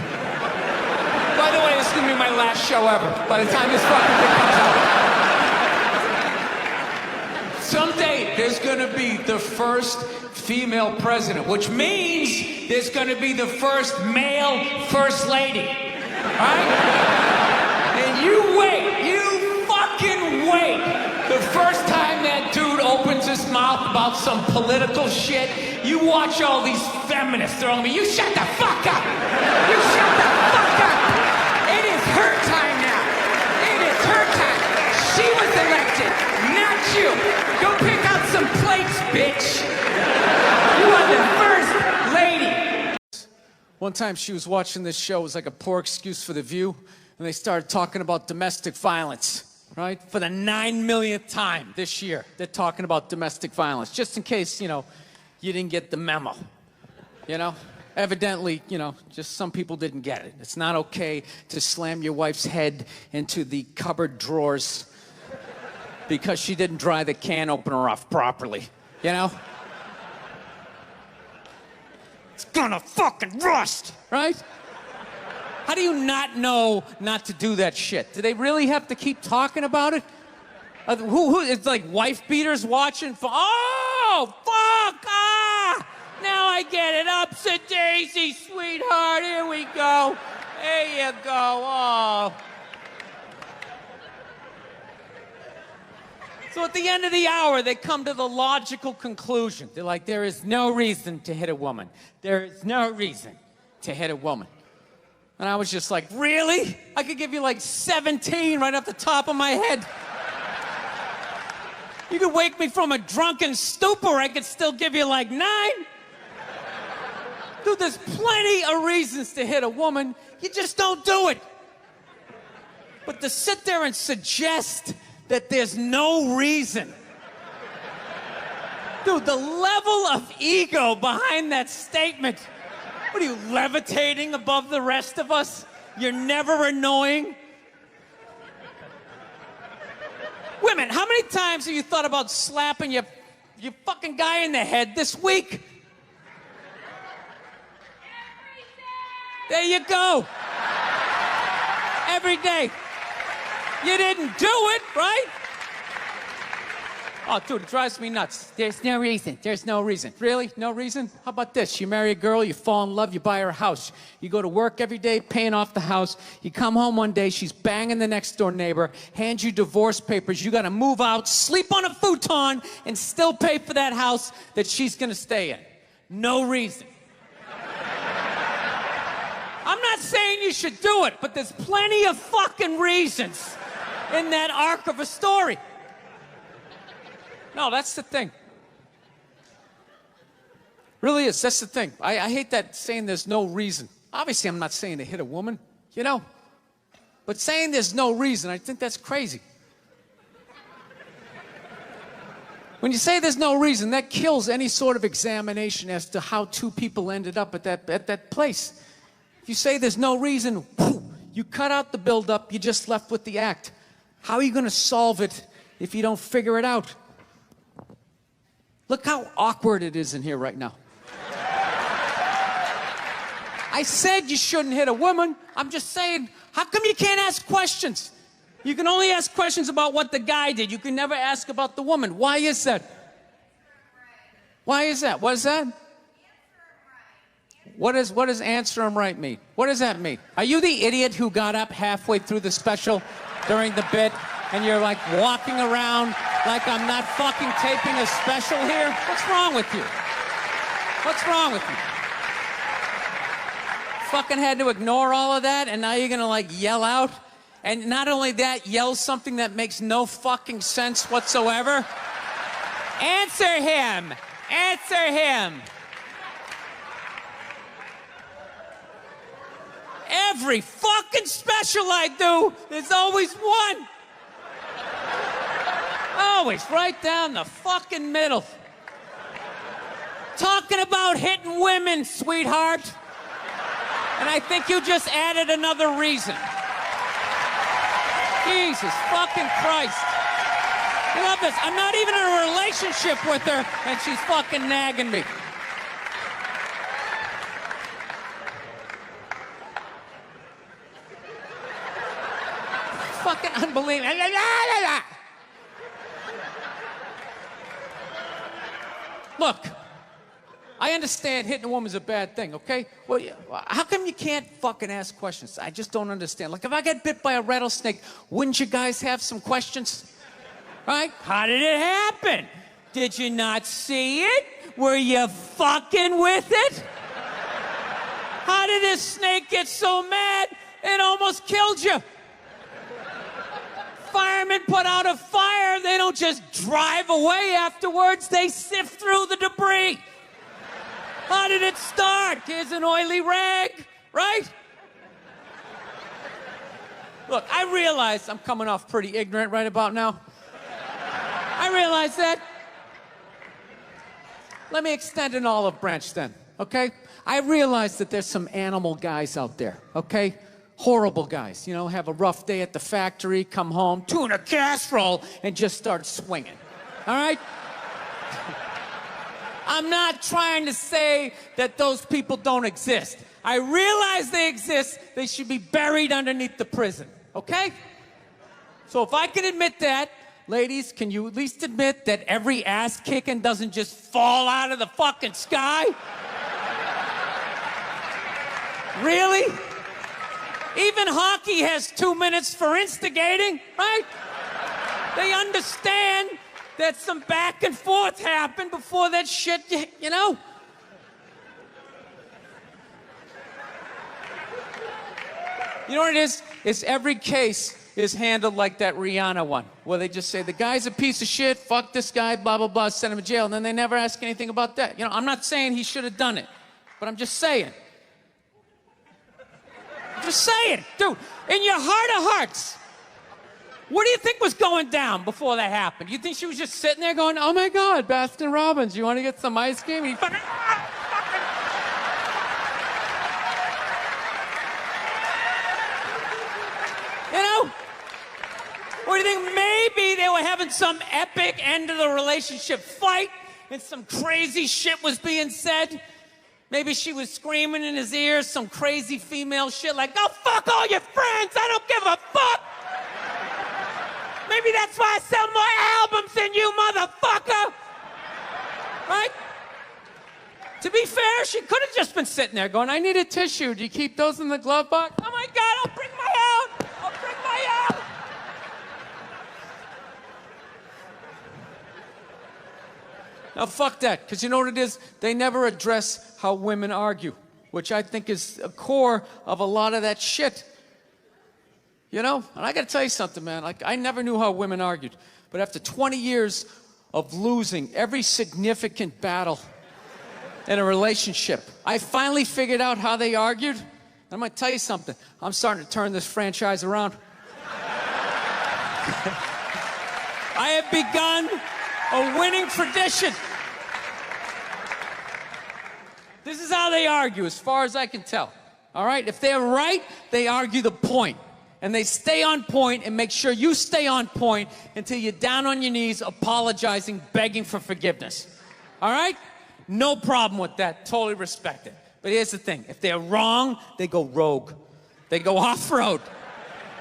By the way, this is gonna be my last show ever. By the time this fucking thing comes out. Someday, there's gonna be the first female president, which means there's gonna be the first male first lady. Right? And you wait, you fucking wait. The first time that dude opens his mouth about some political shit, you watch all these feminists throwing me, you shut the fuck up! You shut the fuck up! It is her time now. It is her time. She was elected, not you. Go pick out some plates, bitch. You are the first lady. One time she was watching this show, it was like a poor excuse for The View, and they started talking about domestic violence, right? For the 9 millionth time this year, they're talking about domestic violence, just in case, you know, you didn't get the memo, you know? Evidently, you know, just some people didn't get it. It's not okay to slam your wife's head into the cupboard drawers because she didn't dry the can opener off properly, you know? It's gonna fucking rust, right? How do you not know not to do that shit? Do they really have to keep talking about it? It's like wife beaters watching for, oh, fuck, ah! Now I get it, upsy-daisy, sweetheart, here we go. There you go, oh. So at the end of the hour, they come to the logical conclusion. They're like, there is no reason to hit a woman. There is no reason to hit a woman. And I was just like, really? I could give you like 17 right off the top of my head. You could wake me from a drunken stupor, I could still give you like 9. Dude, there's plenty of reasons to hit a woman. You just don't do it. But to sit there and suggest that there's no reason. Dude, the level of ego behind that statement. What are you, levitating above the rest of us? You're never annoying? Women, how many times have you thought about slapping your fucking guy in the head this week? There you go. Every day. You didn't do it, right? Oh, dude, it drives me nuts. There's no reason. There's no reason. Really? No reason? How about this? You marry a girl, you fall in love, you buy her a house. You go to work every day, paying off the house. You come home one day, she's banging the next door neighbor, hands you divorce papers. You got to move out, sleep on a futon, and still pay for that house that she's going to stay in. No reason. I'm not saying you should do it, but there's plenty of fucking reasons in that arc of a story. No, that's the thing. Really is. That's the thing. I hate that saying there's no reason. Obviously, I'm not saying to hit a woman, you know? But saying there's no reason, I think that's crazy. When you say there's no reason, that kills any sort of examination as to how two people ended up at that place. If you say there's no reason, You cut out the build-up, you're just left with the act. How are you going to solve it if you don't figure it out? Look how awkward it is in here right now. I said you shouldn't hit a woman. I'm just saying, how come you can't ask questions? You can only ask questions about what the guy did. You can never ask about the woman. Why is that? Why is that? What is that? What does answer him right mean? What does that mean? Are you the idiot who got up halfway through the special during the bit and you're like walking around like I'm not fucking taping a special here? What's wrong with you? What's wrong with you? Fucking had to ignore all of that and now you're gonna like yell out? And not only that, yell something that makes no fucking sense whatsoever? Answer him! Answer him! Every fucking special I do, there's always one. Always right down the fucking middle. Talking about hitting women, sweetheart. And I think you just added another reason. Jesus fucking Christ. I love this. I'm not even in a relationship with her, and she's fucking nagging me. Fucking unbelievable. Look, I understand hitting a woman's a bad thing, okay? Well, how come you can't fucking ask questions? I just don't understand. Like, if I get bit by a rattlesnake, wouldn't you guys have some questions? Right? How did it happen? Did you not see it? Were you fucking with it? How did this snake get so mad it almost killed you? Firemen put out a fire, they don't just drive away afterwards, they sift through the debris. How did it start? Here's an oily rag, right? Look, I realize I'm coming off pretty ignorant right about now. I realize that. Let me extend an olive branch then, okay? I realize that there's some animal guys out there, okay? Horrible guys, you know, have a rough day at the factory, come home, tuna casserole, and just start swinging, all right? I'm not trying to say that those people don't exist. I realize they exist. They should be buried underneath the prison, okay? So if I can admit that, ladies, can you at least admit that every ass kicking doesn't just fall out of the fucking sky? Really? Even hockey has 2 minutes for instigating, right? They understand that some back and forth happened before that shit, you know? You know what it is? It's every case is handled like that Rihanna one, where they just say, the guy's a piece of shit, fuck this guy, blah, blah, blah, send him to jail, and then they never ask anything about that. You know, I'm not saying he should have done it, but I'm just saying. Just saying, dude, in your heart of hearts, what do you think was going down before that happened? You think she was just sitting there going, oh my God, Baskin Robbins, you want to get some ice cream? You fucking... You know? Or do you think maybe they were having some epic end of the relationship fight and some crazy shit was being said? Maybe she was screaming in his ears some crazy female shit like, go fuck all your friends, I don't give a fuck! Maybe that's why I sell more albums than you, motherfucker! Right? To be fair, she could have just been sitting there going, I need a tissue. Do you keep those in the glove box? Oh my God, I'll bring my out! I'll bring my out! Now, fuck that, because you know what it is? They never address how women argue, which I think is a core of a lot of that shit. You know? And I gotta tell you something, man. Like, I never knew how women argued. But after 20 years of losing every significant battle in a relationship, I finally figured out how they argued. I'm gonna tell you something. I'm starting to turn this franchise around. I have begun a winning tradition. This is how they argue, as far as I can tell. All right? If they're right, they argue the point. And they stay on point and make sure you stay on point until you're down on your knees, apologizing, begging for forgiveness. All right? No problem with that. Totally respect it. But here's the thing. If they're wrong, they go rogue. They go off-road.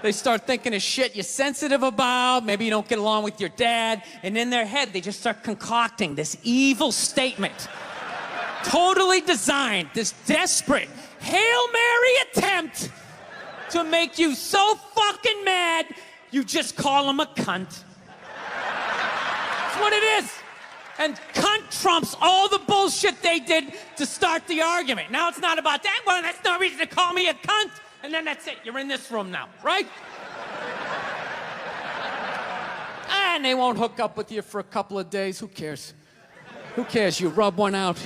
They start thinking of shit you're sensitive about. Maybe you don't get along with your dad. And in their head, they just start concocting this evil statement. Totally designed, this desperate Hail Mary attempt to make you so fucking mad, you just call them a cunt. That's what it is. And cunt trumps all the bullshit they did to start the argument. Now it's not about that. Well, that's no reason to call me a cunt. And then that's it. You're in this room now, right? And they won't hook up with you for a couple of days. Who cares? Who cares? You rub one out.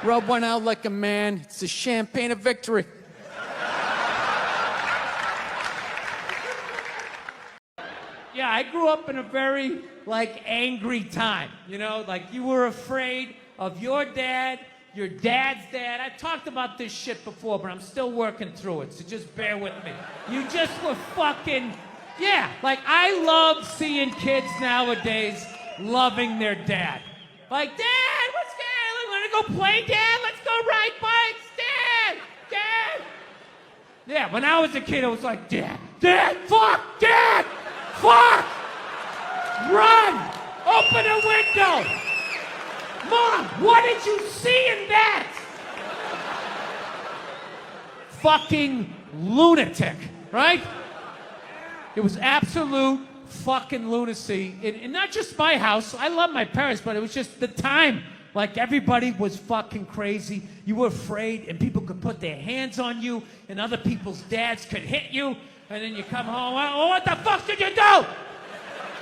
Rub one out like a man. It's the champagne of victory. Yeah, I grew up in a very, angry time. You know, you were afraid of your dad's dad. I've talked about this shit before, but I'm still working through it, so just bear with me. You just were fucking... Yeah, I love seeing kids nowadays loving their dad. Dad, what's good? We want to go play, Dad? Let's go ride bikes, Dad! Yeah, when I was a kid, I was like, Dad, fuck, Dad! Fuck! Run! Open a window! Mom, what did you see in that? Fucking lunatic, right? It was absolute fucking lunacy. And not just my house. I love my parents, but it was just the time. Everybody was fucking crazy. You were afraid, and people could put their hands on you, and other people's dads could hit you, and then you come home, oh, what the fuck did you do?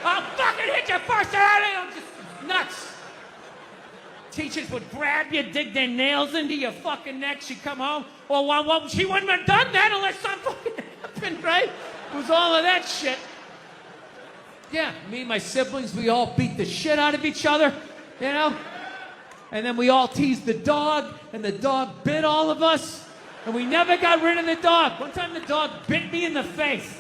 I'll fucking hit you first. I'm just nuts. Teachers would grab you, dig their nails into your fucking neck. She'd come home. Well, she wouldn't have done that unless something fucking happened, right? It was all of that shit. Yeah, me and my siblings, we all beat the shit out of each other, you know? And then we all teased the dog, and the dog bit all of us, and we never got rid of the dog. One time the dog bit me in the face.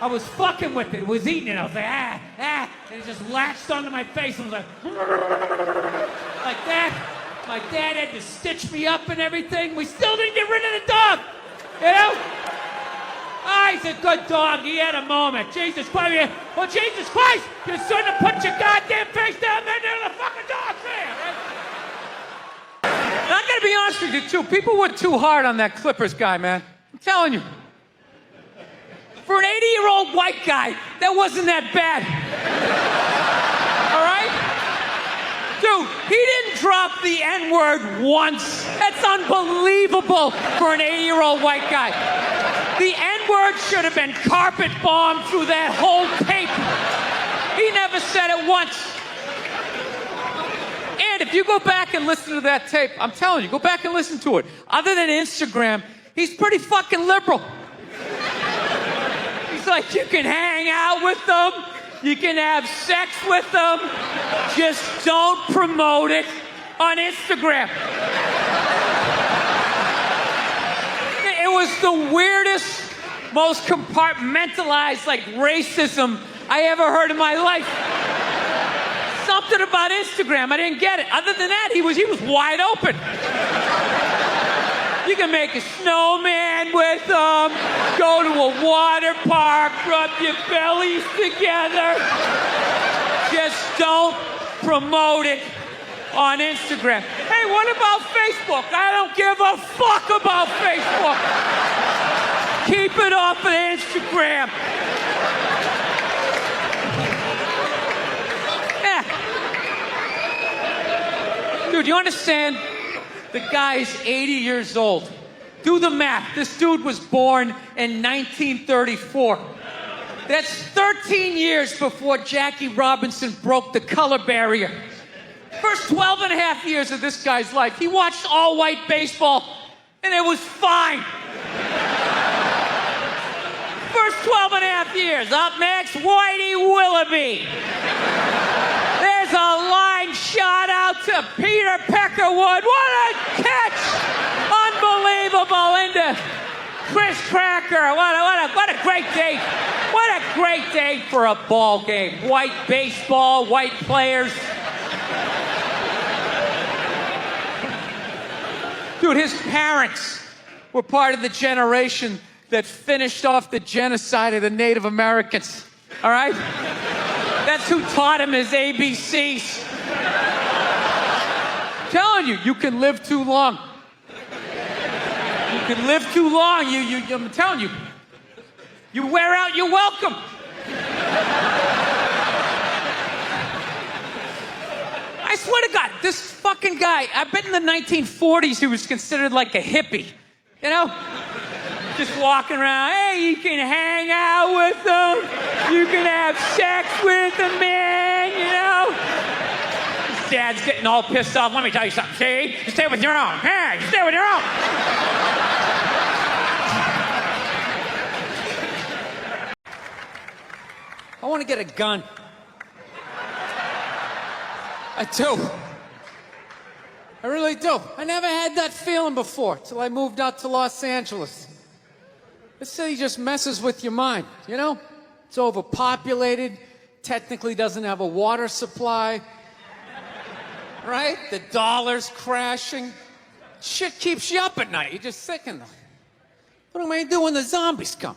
I was fucking with it. It was eating it. I was like, and it just latched onto my face and was like that. My dad had to stitch me up and everything. We still didn't get rid of the dog, you know? He's a good dog. He had a moment. Jesus Christ. Well, Jesus Christ, you shouldn't have put your goddamn face down there near the fucking dog there, right? I'm gonna be honest with you, too. People were too hard on that Clippers guy, man. I'm telling you. For an 80-year-old white guy, that wasn't that bad. All right? Dude, he didn't drop the N-word once. That's unbelievable for an 80-year-old white guy. The N-word should have been carpet bombed through that whole tape. He never said it once. And if you go back and listen to that tape, I'm telling you, go back and listen to it. Other than Instagram, he's pretty fucking liberal. He's like, you can hang out with them, you can have sex with them, just don't promote it on Instagram. It was the weirdest, most compartmentalized, racism I ever heard in my life. Something about Instagram, I didn't get it. Other than that, he was wide open. You can make a snowman with them, go to a water park, rub your bellies together. Just don't promote it on Instagram. Hey, what about Facebook? I don't give a fuck about Facebook. Keep it off of Instagram. Yeah. Dude, you understand? The guy's 80 years old. Do the math. This dude was born in 1934. That's 13 years before Jackie Robinson broke the color barrier. First 12 and a half years of this guy's life, he watched all-white baseball, and it was fine. First 12 and a half years. Up next, Whitey Willoughby. There's a line shot out to Peter Peckerwood. What a catch! Unbelievable! Chris Cracker. What a great day. What a great day for a ball game. White baseball, white players. Dude, his parents were part of the generation that finished off the genocide of the Native Americans. All right? That's who taught him his ABCs. I'm telling you, you can live too long. You can live too long. I'm telling you. You wear out your welcome. I swear to God, this fucking guy, I bet in the 1940s he was considered like a hippie. You know? Just walking around, hey, you can hang out with them. You can have sex with them, man, you know? His dad's getting all pissed off. Let me tell you something, see? You stay with your own. Hey, you stay with your own. I want to get a gun. I do. I really do. I never had that feeling before till I moved out to Los Angeles. This city just messes with your mind, you know? It's overpopulated, technically doesn't have a water supply, right? The dollar's crashing. Shit keeps you up at night. You're just thinking, what am I gonna do when the zombies come?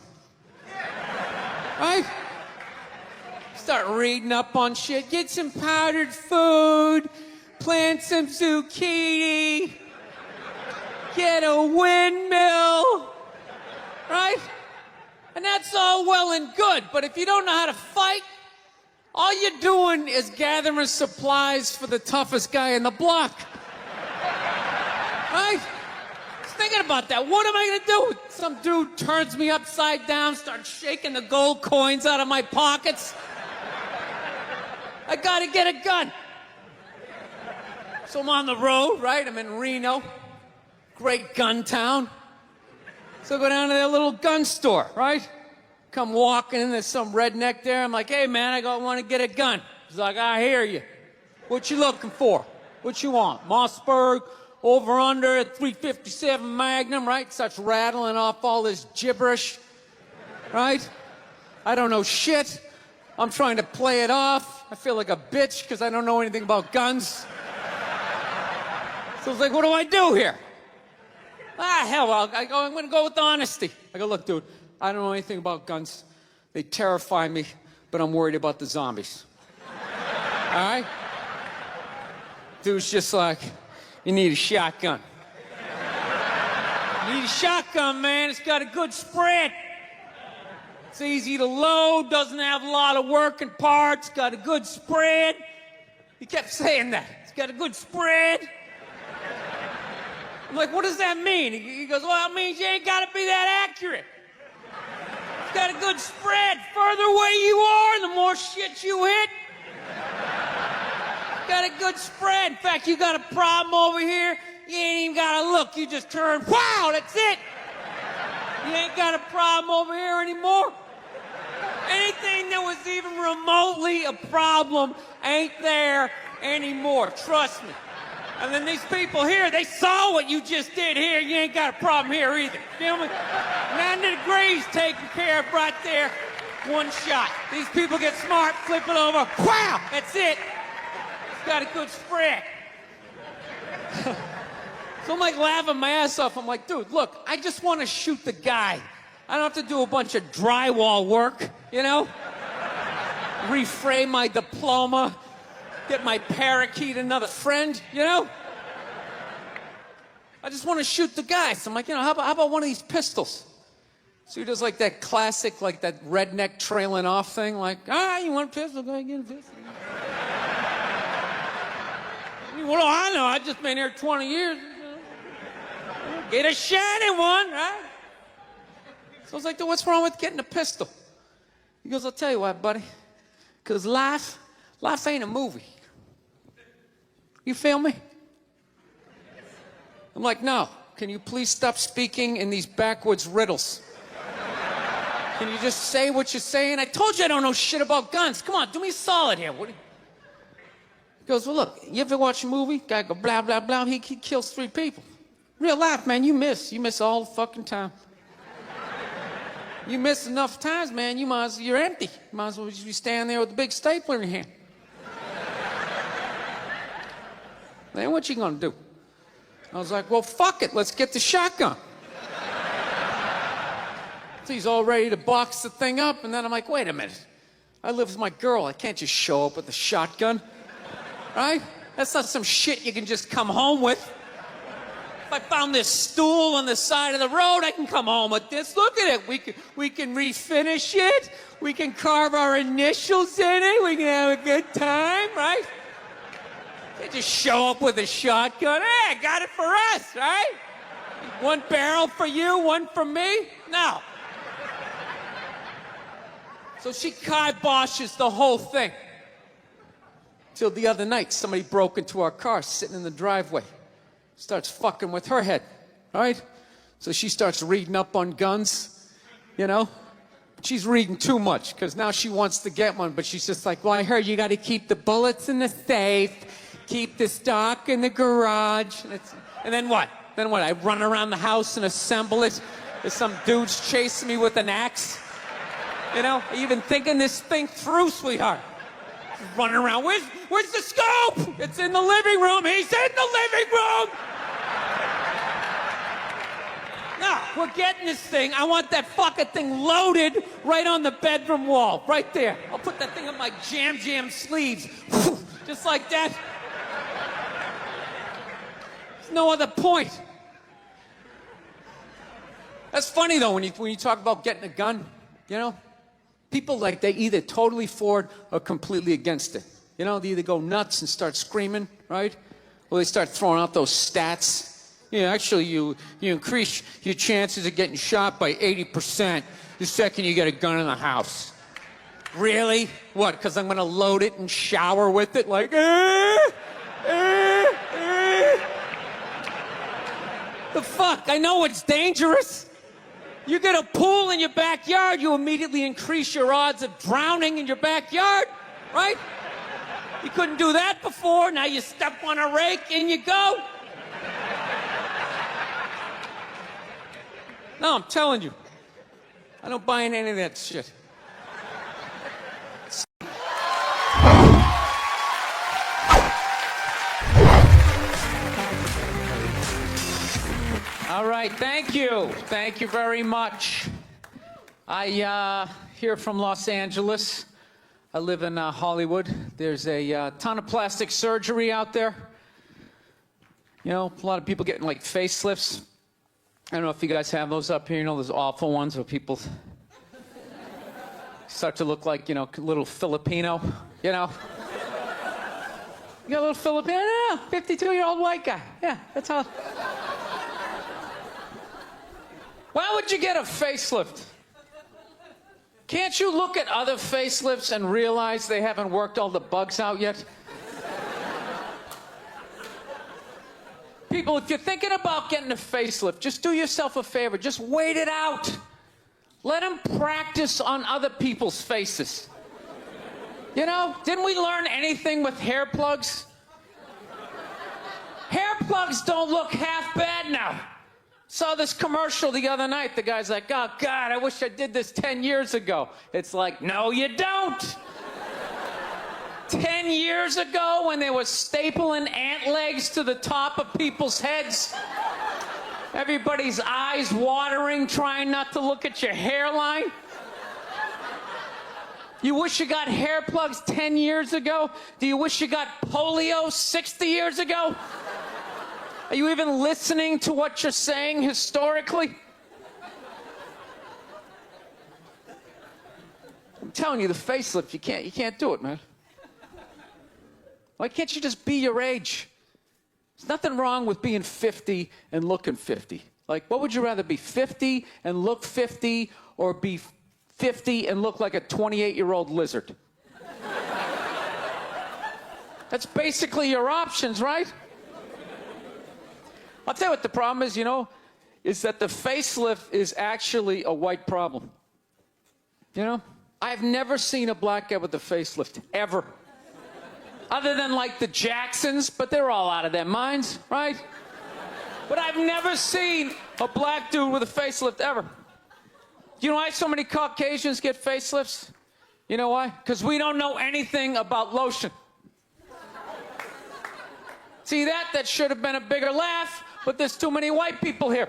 Right? Start reading up on shit. Get some powdered food. Plant some zucchini. Get a windmill. Right? And that's all well and good, but if you don't know how to fight, all you're doing is gathering supplies for the toughest guy in the block. Right? Just thinking about that. What am I gonna do? Some dude turns me upside down, starts shaking the gold coins out of my pockets. I gotta get a gun. So I'm on the road, right? I'm in Reno. Great gun town. So I go down to their little gun store, right? Come walking in, there's some redneck there. I'm like, hey, man, I want to get a gun. He's like, I hear you. What you looking for? What you want? Mossberg, over under, 357 Magnum, right? Starts rattling off all this gibberish, right? I don't know shit. I'm trying to play it off. I feel like a bitch because I don't know anything about guns. So I was like, what do I do here? Hell, I'm going to go with honesty. I go, look, dude, I don't know anything about guns. They terrify me, but I'm worried about the zombies. All right? Dude's just like, you need a shotgun. You need a shotgun, man. It's got a good spread. It's easy to load, doesn't have a lot of working parts, got a good spread. He kept saying that. It's got a good spread. I'm like, what does that mean? He goes, well, it means you ain't got to be that accurate. It's got a good spread. Further away you are, the more shit you hit. Got a good spread. In fact, you got a problem over here, you ain't even got to look. You just turn, wow, that's it. You ain't got a problem over here anymore. Anything that was even remotely a problem ain't there anymore. Trust me. And then these people here, they saw what you just did here. You ain't got a problem here either. Feel me? 90 degrees taken care of right there. One shot. These people get smart, flip it over. Wow! That's it. It's got a good spread. So I'm like laughing my ass off. I'm like, dude, look, I just want to shoot the guy. I don't have to do a bunch of drywall work, you know? Reframe my diploma. Get my parakeet another friend, you know? I just want to shoot the guy. So I'm like, you know, how about one of these pistols? So he does like that classic, like that redneck trailing off thing, like, you want a pistol? Go ahead, get a pistol. What do I know? I've just been here 20 years. Get a shiny one, right? So I was like, dude, what's wrong with getting a pistol? He goes, I'll tell you what, buddy. Because life ain't a movie. You feel me? I'm like, no. Can you please stop speaking in these backwoods riddles? Can you just say what you're saying? I told you I don't know shit about guns. Come on, do me a solid here. He goes, well, look, you ever watch a movie? Guy go, blah, blah, blah. He kills 3 people. Real life, man, you miss. You miss all the fucking time. You miss enough times, man, you're empty. You might as well just be standing there with a big stapler in your hand. Then what you gonna do? I was like, well, fuck it, let's get the shotgun. So he's all ready to box the thing up, and then I'm like, wait a minute. I live with my girl, I can't just show up with a shotgun, right? That's not some shit you can just come home with. If I found this stool on the side of the road, I can come home with this. Look at it. We can refinish it. We can carve our initials in it. We can have a good time, right? They just show up with a shotgun. Hey, I got it for us, right? One barrel for you, one for me? No. So she kiboshes the whole thing. Till the other night, somebody broke into our car sitting in the driveway. Starts fucking with her head, right? So she starts reading up on guns, you know? She's reading too much, because now she wants to get one, but she's just like, well, I heard you got to keep the bullets in the safe, keep the stock in the garage. And then what? Then what? I run around the house and assemble it? There's some dude's chasing me with an axe? You know? Are you even thinking this thing through, sweetheart? Running around. Where's the scope? It's in the living room. He's in the living room. No, we're getting this thing. I want that fucking thing loaded right on the bedroom wall. Right there. I'll put that thing on my jam sleeves. Just like that. There's no other point. That's funny, though, when you talk about getting a gun, you know? People, like, they either totally for it or completely against it. You know, they either go nuts and start screaming, right? Or they start throwing out those stats. Yeah, actually, you increase your chances of getting shot by 80% the second you get a gun in the house. Really? What, because I'm going to load it and shower with it? Like, The fuck? I know it's dangerous. You get a pool in your backyard, you immediately increase your odds of drowning in your backyard, right? You couldn't do that before, now you step on a rake, in you go. No, I'm telling you, I don't buy into any of that shit. All right, thank you. Thank you very much. I here from Los Angeles. I live in Hollywood. There's a ton of plastic surgery out there. You know, a lot of people getting like facelifts. I don't know if you guys have those up here. You know, those awful ones where people start to look like, you know, a little Filipino, you know. You got a little Filipino, 52-year-old white guy. Yeah, that's how. Why would you get a facelift? Can't you look at other facelifts and realize they haven't worked all the bugs out yet? People, if you're thinking about getting a facelift, just do yourself a favor. Just wait it out. Let them practice on other people's faces. You know, didn't we learn anything with hair plugs? Hair plugs don't look half bad now. Saw this commercial the other night. The guy's like, oh, God, I wish I did this 10 years ago. It's like, no, you don't. 10 years ago, when they were stapling ant legs to the top of people's heads, everybody's eyes watering, trying not to look at your hairline. You wish you got hair plugs 10 years ago? Do you wish you got polio 60 years ago? Are you even listening to what you're saying historically? I'm telling you, the facelift, you can't do it, man. Why can't you just be your age? There's nothing wrong with being 50 and looking 50. Like, what would you rather be, 50 and look 50, or be 50 and look like a 28-year-old lizard? That's basically your options, right? I'll tell you what the problem is, you know, is that the facelift is actually a white problem. You know? I've never seen a black guy with a facelift, ever. Other than, like, the Jacksons, but they're all out of their minds, right? But I've never seen a black dude with a facelift, ever. Do you know why so many Caucasians get facelifts? You know why? Because we don't know anything about lotion. See that? That should have been a bigger laugh, but there's too many white people here.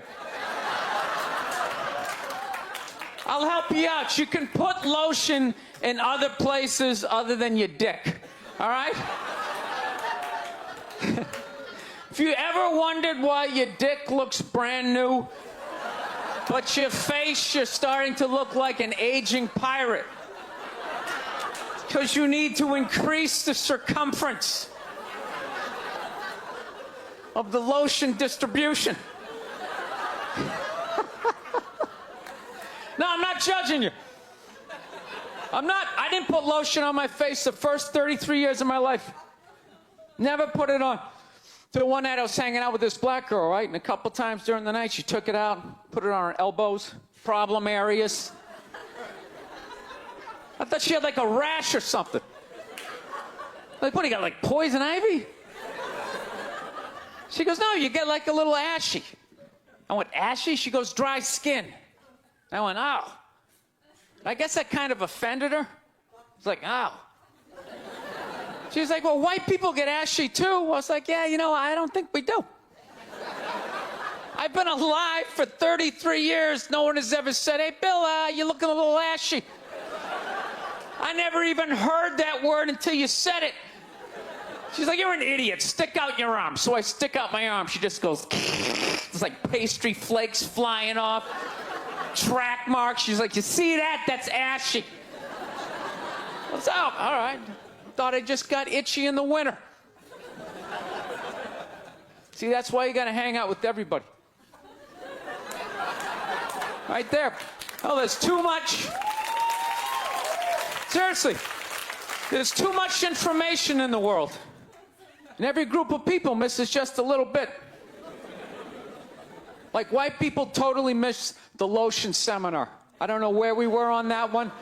I'll help you out. You can put lotion in other places other than your dick. All right? If you ever wondered why your dick looks brand new, but your face, you're starting to look like an aging pirate. Because you need to increase the circumference of the lotion distribution. No, I'm not judging you. I didn't put lotion on my face the first 33 years of my life. Never put it on. Till one night I was hanging out with this black girl, right? And a couple times during the night she took it out, put it on her elbows, problem areas. I thought she had like a rash or something. Like, what do you got, like poison ivy? She goes, no, you get like a little ashy. I went, ashy? She goes, dry skin. I went, oh. I guess that kind of offended her. It's like, oh. She's like, well, white people get ashy too. I was like, yeah, you know, I don't think we do. I've been alive for 33 years. No one has ever said, hey, Bill, you're looking a little ashy. I never even heard that word until you said it. She's like, you're an idiot. Stick out your arm. So I stick out my arm. She just goes, it's like pastry flakes flying off. Track marks. She's like, you see that? That's ashy. What's up? All right. Thought I just got itchy in the winter. See, that's why you gotta hang out with everybody. Right there. Oh, there's too much. Seriously. There's too much information in the world. And every group of people misses just a little bit. Like white people totally missed the lotion seminar. I don't know where we were on that one.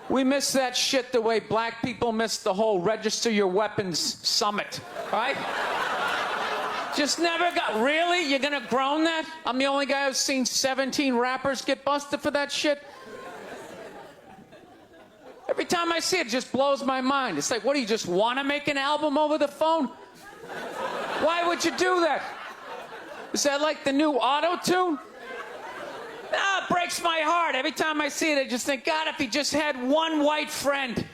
We missed that shit the way black people missed the whole register your weapons summit, right? Just never got, really? You're gonna groan that? I'm the only guy who's seen 17 rappers get busted for that shit? Every time I see it, it just blows my mind. It's like, what, do you just want to make an album over the phone? Why would you do that? Is that like the new auto-tune? No, it breaks my heart. Every time I see it, I just think, God, if he just had one white friend.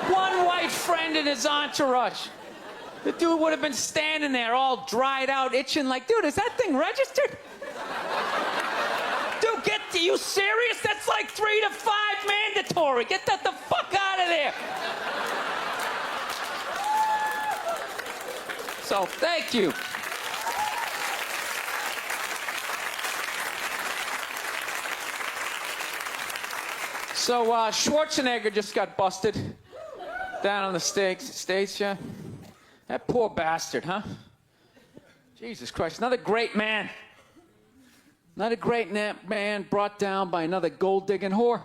One white friend in his entourage. The dude would have been standing there all dried out, itching like, dude, is that thing registered? Dude, are you serious? That's like 3 to 5 mandatory. Get that the fuck out of there. So, thank you. So, Schwarzenegger just got busted down on the States, yeah? That poor bastard, huh? Jesus Christ, another great man. Another great man brought down by another gold-digging whore.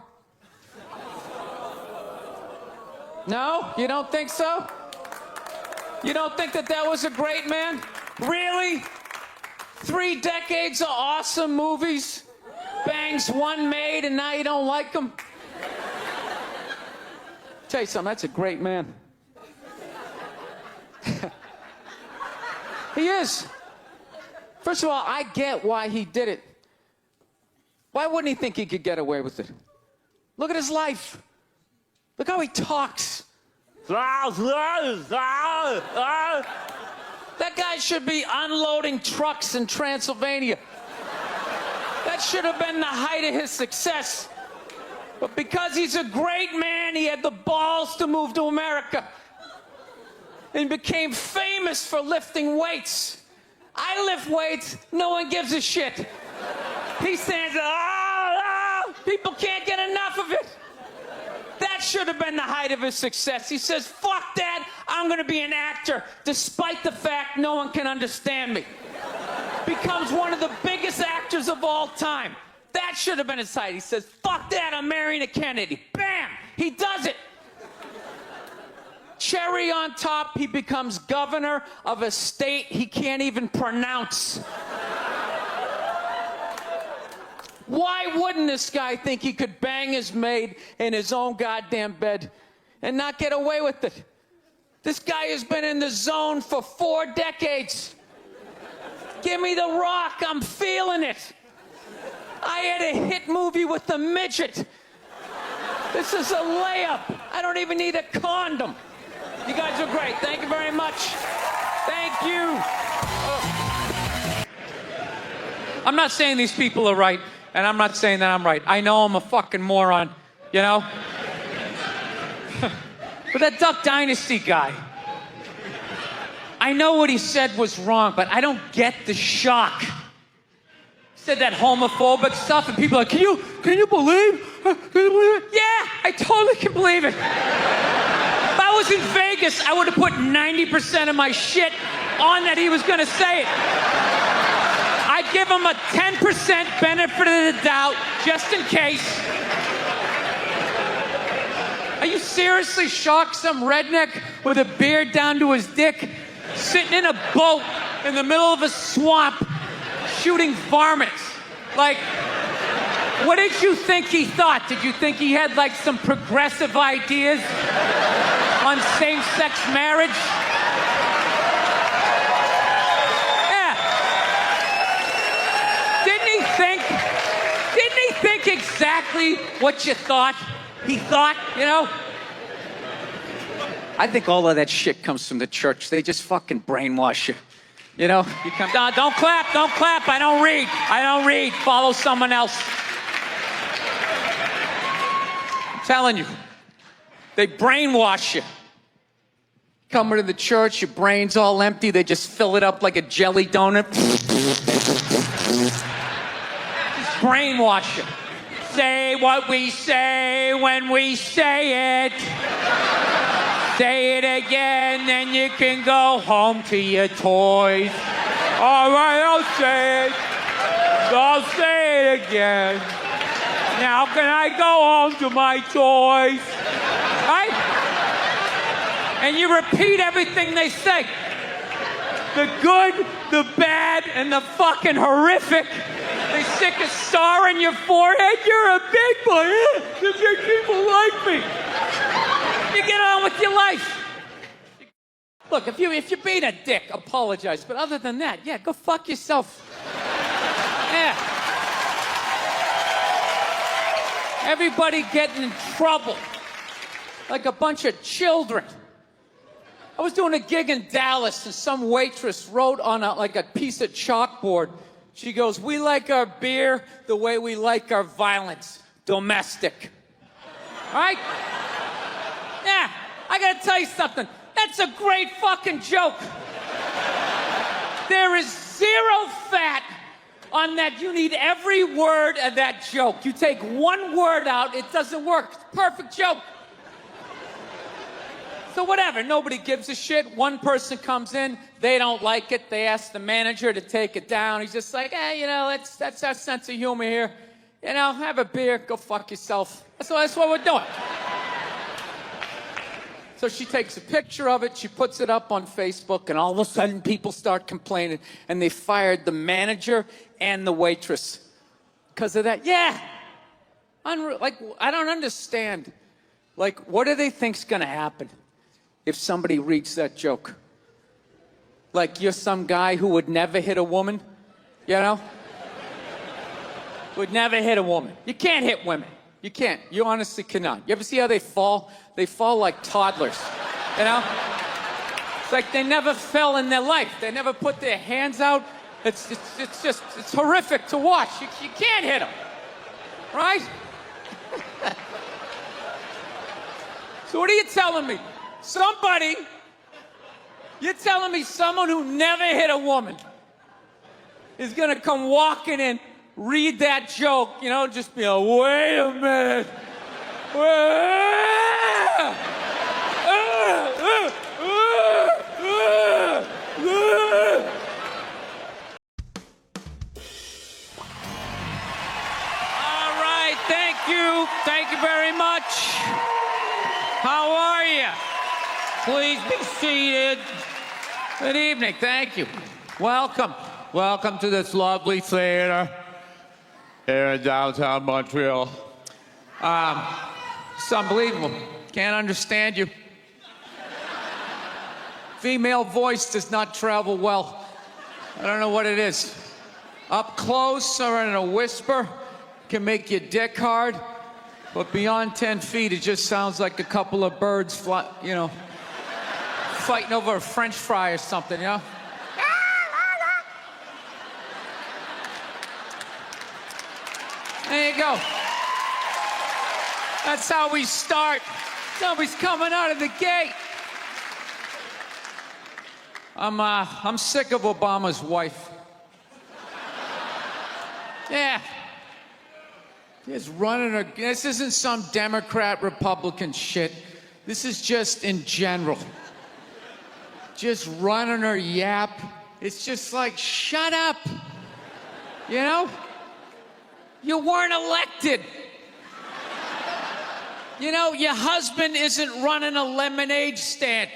No? You don't think so? You don't think that was a great man? Really? 3 decades of awesome movies? Bangs one made and now you don't like him? Tell you something, that's a great man. He is. First of all, I get why he did it. Why wouldn't he think he could get away with it? Look at his life. Look how he talks. That guy should be unloading trucks in Transylvania. That should have been the height of his success. But because he's a great man, he had the balls to move to America. And became famous for lifting weights. I lift weights, no one gives a shit. He stands there, people can't get enough of it. That should have been the height of his success. He says, fuck that, I'm gonna be an actor, despite the fact no one can understand me. Becomes one of the biggest actors of all time. That should have been his height. He says, fuck that, I'm marrying a Kennedy. Bam, he does it. Cherry on top, he becomes governor of a state he can't even pronounce. Why wouldn't this guy think he could bang his maid in his own goddamn bed and not get away with it? This guy has been in the zone for 4 decades. Give me the rock, I'm feeling it. I had a hit movie with a midget. This is a layup. I don't even need a condom. You guys are great. Thank you very much. Thank you. I'm not saying these people are right, and I'm not saying that I'm right. I know I'm a fucking moron, you know? But that Duck Dynasty guy, I know what he said was wrong, but I don't get the shock. He said that homophobic stuff, and people are like, can you believe? Can you believe it? Yeah, I totally can believe it. If I was in Vegas, I would have put 90% of my shit on that he was gonna say it. I'd give him a 10% benefit of the doubt, just in case. Are you seriously shocked some redneck with a beard down to his dick, sitting in a boat in the middle of a swamp, shooting varmints? Like, what did you think he thought? Did you think he had like some progressive ideas on same-sex marriage? Yeah. Didn't he think exactly what you thought he thought, you know? I think all of that shit comes from the church. They just fucking brainwash you. You know? You come, no, don't clap. I don't read. Follow someone else. I'm telling you. They brainwash you. Coming to the church, your brain's all empty. They just fill it up like a jelly donut. Just brainwash you. Say what we say when we say it. Say it again, then you can go home to your toys. All right, I'll say it. I'll say it again. Now can I go home to my toys? Right? And you repeat everything they say. The good, the bad, and the fucking horrific. They stick a star in your forehead. You're a big boy. The big people like me. You get on with your life. Look, if you're being a dick, apologize. But other than that, yeah, go fuck yourself. Yeah. Everybody getting in trouble. Like a bunch of children. I was doing a gig in Dallas, and some waitress wrote on a piece of chalkboard. She goes, "We like our beer the way we like our violence. Domestic." All right? Yeah, I gotta tell you something. That's a great fucking joke. There is 0 fat on that. You need every word of that joke. You take one word out, it doesn't work. It's a perfect joke. So whatever, nobody gives a shit. One person comes in, they don't like it. They ask the manager to take it down. He's just like, you know, that's our sense of humor here. You know, have a beer, go fuck yourself. That's what we're doing. So she takes a picture of it, she puts it up on Facebook, and all of a sudden people start complaining, and they fired the manager and the waitress because of that. Yeah. Like, I don't understand. Like, what do they think's gonna happen if somebody reads that joke? Like, you're some guy who would never hit a woman, you know? Would never hit a woman. You can't hit women. You can't. You honestly cannot. You ever see how they fall? They fall like toddlers, you know? It's like they never fell in their life. They never put their hands out. It's horrific to watch. You can't hit them, right? So what are you telling me? You're telling me someone who never hit a woman is gonna come walking in, read that joke, you know, just be like, wait a minute. All right, thank you. Thank you very much. How are you? Please be seated. Good evening. Thank you. Welcome. Welcome to this lovely theater. here in downtown Montreal. It's unbelievable. Can't understand you. Female voice does not travel well. I don't know what it is. Up close or in a whisper can make your dick hard, but beyond 10 feet, it just sounds like a couple of birds fighting over a French fry or something, you know? There you go. That's how we start. Somebody's coming out of the gate. I'm sick of Obama's wife. Yeah. Just running her. This isn't some Democrat, Republican shit. This is just in general. Just running her yap. It's just like, shut up. You know? You weren't elected. You know, your husband isn't running a lemonade stand.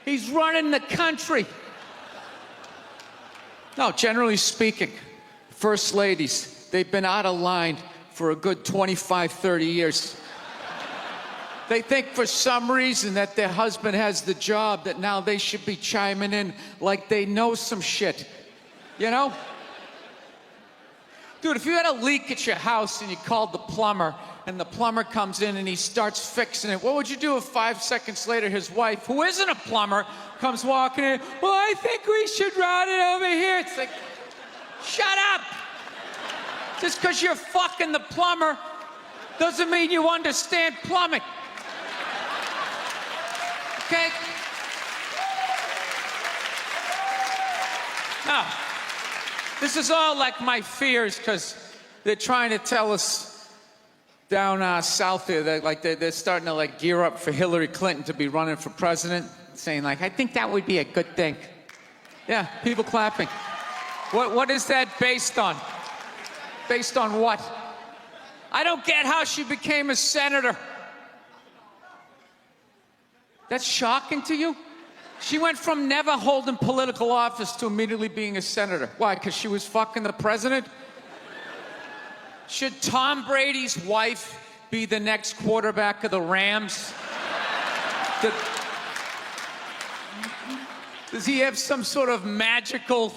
He's running the country. No, generally speaking, first ladies, they've been out of line for a good 25, 30 years. They think for some reason that their husband has the job, that now they should be chiming in like they know some shit. You know? Dude, if you had a leak at your house and you called the plumber, and the plumber comes in and he starts fixing it, what would you do if 5 seconds later his wife, who isn't a plumber, comes walking in? Well, I think we should route it over here. It's like, shut up! Just because you're fucking the plumber doesn't mean you understand plumbing. Okay? Now, this is all like my fears, because they're trying to tell us down south here that they're starting to like gear up for Hillary Clinton to be running for president, saying like, I think that would be a good thing. Yeah, people clapping. What is that based on? Based on what? I don't get how she became a senator. That's shocking to you? She went from never holding political office to immediately being a senator. Why? Because she was fucking the president? Should Tom Brady's wife be the next quarterback of the Rams? Does he have some sort of magical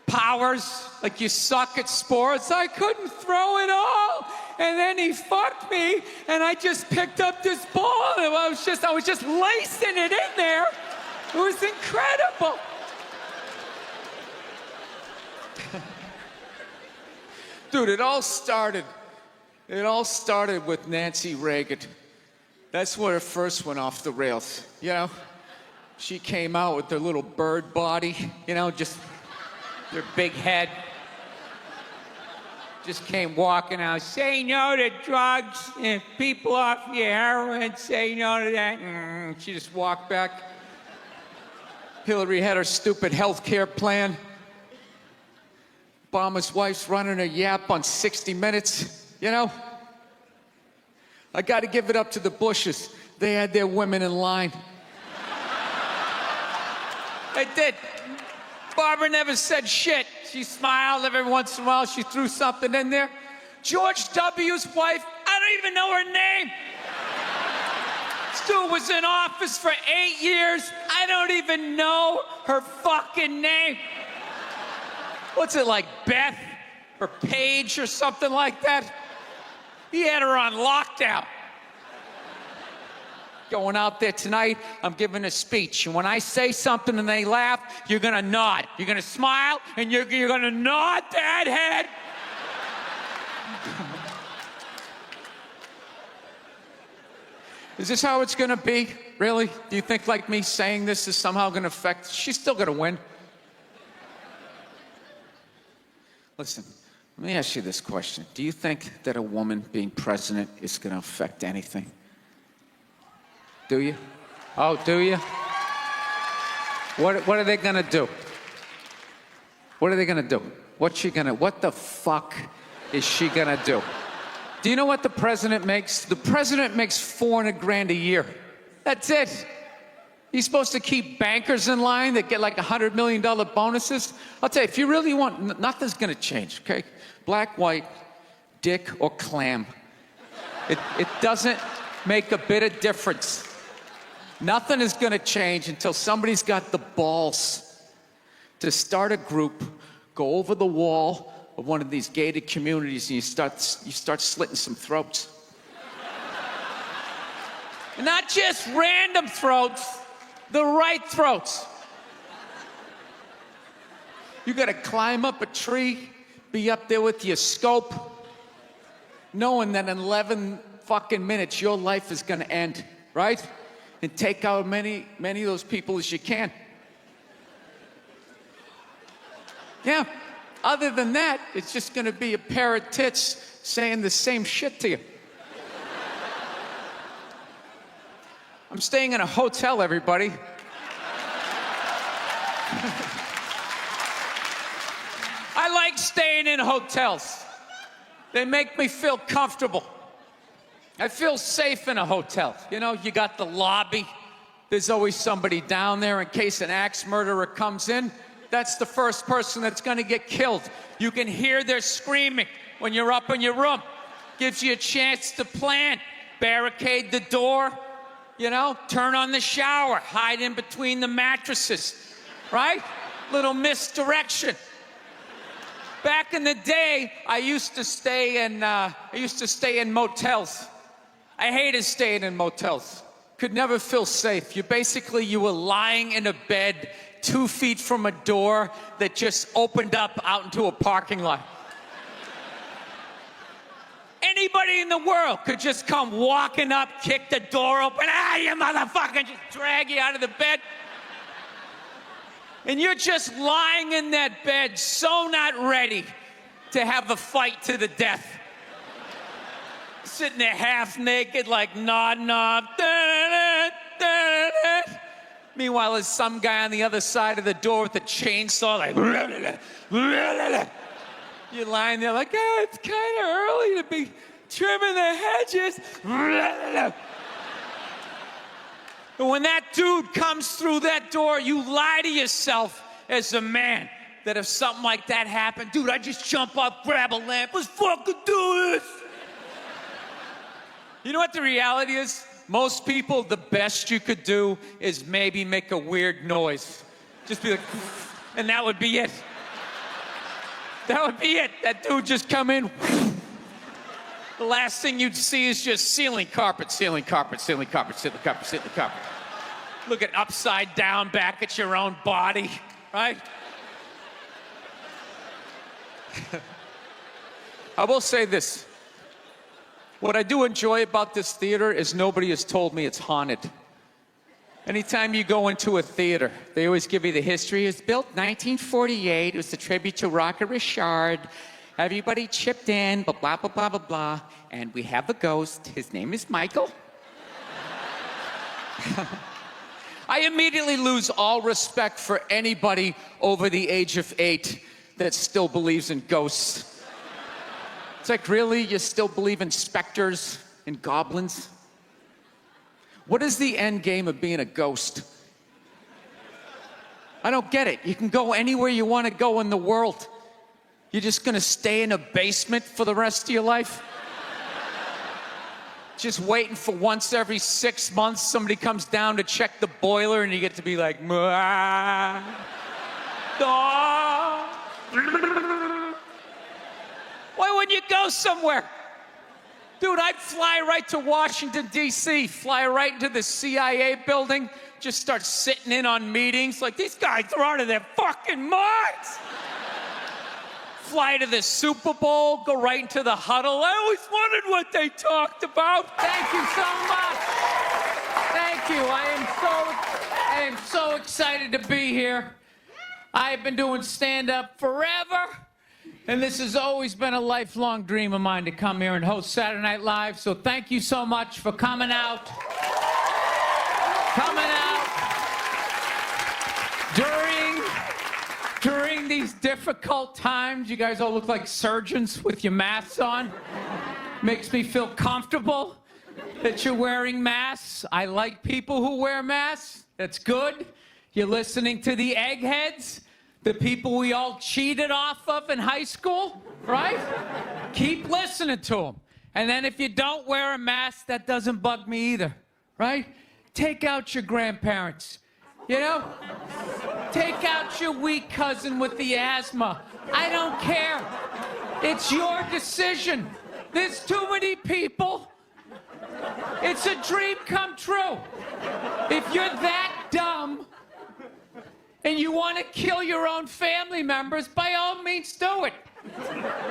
powers? Like, you suck at sports? I couldn't throw it all, and then he fucked me, and I just picked up this ball, and I was just lacing it in there. It was incredible. Dude, it all started with Nancy Reagan. That's where it first went off the rails, you know? She came out with her little bird body, you know, just their big head. Just came walking out, say no to drugs, and people off your heroin, say no to that. She just walked back. Hillary had her stupid health care plan. Obama's wife's running a yap on 60 Minutes, you know? I gotta give it up to the Bushes. They had their women in line. They did. Barbara never said shit. She smiled every once in a while. She threw something in there. George W.'s wife, I don't even know her name. This dude was in office for 8 years. I don't even know her fucking name. What's it, like Beth or Paige or something like that? He had her on lockdown. Going out there tonight, I'm giving a speech. And when I say something and they laugh, you're gonna nod. You're gonna smile, and you're gonna nod that head. Is this how it's gonna be? Really? Do you think like me saying this is somehow gonna affect? She's still gonna win. Listen, let me ask you this question. Do you think that a woman being president is gonna affect anything? Do you? Oh, do you? What are they gonna do? What are they gonna do? What the fuck is she gonna do? Do you know what the president makes? The president makes $400,000 a year. That's it. He's supposed to keep bankers in line that get like $100 million bonuses. I'll tell you, if you really want, nothing's gonna change, okay? Black, white, dick or clam. It doesn't make a bit of difference. Nothing is gonna change until somebody's got the balls to start a group, go over the wall of one of these gated communities, and you start slitting some throats. And not just random throats, the right throats. You gotta climb up a tree, be up there with your scope, knowing that in 11 fucking minutes your life is gonna end, right? And take out many of those people as you can. Yeah. Other than that, it's just gonna be a pair of tits saying the same shit to you. I'm staying in a hotel, everybody. I like staying in hotels. They make me feel comfortable. I feel safe in a hotel. You know, you got the lobby. There's always somebody down there in case an axe murderer comes in. That's the first person that's gonna get killed. You can hear their screaming when you're up in your room. Gives you a chance to plan. Barricade the door, you know, turn on the shower, hide in between the mattresses, right? Little misdirection. Back in the day, I used to stay in motels. I hated staying in motels. Could never feel safe. You were lying in a bed 2 feet from a door that just opened up out into a parking lot. Anybody in the world could just come walking up, kick the door open, you motherfucker, just drag you out of the bed. And you're just lying in that bed, so not ready to have a fight to the death. Sitting there half naked, like nodding off. Meanwhile, there's some guy on the other side of the door with a chainsaw, like. You're lying there like, it's kind of early to be trimming the hedges. And when that dude comes through that door, you lie to yourself as a man that if something like that happened, dude, I'd just jump up, grab a lamp, let's fucking do this. You know what the reality is? Most people, the best you could do is maybe make a weird noise. Just be like, and that would be it. That would be it. That dude just come in. The last thing you'd see is just ceiling carpet, ceiling carpet, ceiling carpet, ceiling carpet, ceiling carpet. Looking upside down back at your own body, right? I will say this. What I do enjoy about this theater is nobody has told me it's haunted. Anytime you go into a theater, they always give you the history. It was built 1948. It was a tribute to Rocket Richard. Everybody chipped in, blah, blah, blah, blah, blah, blah. And we have a ghost. His name is Michael. I immediately lose all respect for anybody over the age of 8 that still believes in ghosts. It's like, really? You still believe in specters and goblins? What is the end game of being a ghost? I don't get it. You can go anywhere you want to go in the world. You're just gonna stay in a basement for the rest of your life? Just waiting for once every 6 months somebody comes down to check the boiler and you get to be like, why wouldn't you go somewhere? Dude, I'd fly right to Washington, D.C., fly right into the CIA building, just start sitting in on meetings. Like, these guys are out of their fucking minds. Fly to the Super Bowl, go right into the huddle. I always wondered what they talked about. Thank you so much. Thank you. I am so excited to be here. I've been doing stand-up forever. And this has always been a lifelong dream of mine to come here and host Saturday Night Live. So thank you so much for coming out. During these difficult times, you guys all look like surgeons with your masks on. Makes me feel comfortable that you're wearing masks. I like people who wear masks. That's good. You're listening to the eggheads. The people we all cheated off of in high school, right? Keep listening to them. And then if you don't wear a mask, that doesn't bug me either, right? Take out your grandparents, you know? Take out your weak cousin with the asthma. I don't care. It's your decision. There's too many people. It's a dream come true. If you're that dumb and you want to kill your own family members, by all means do it.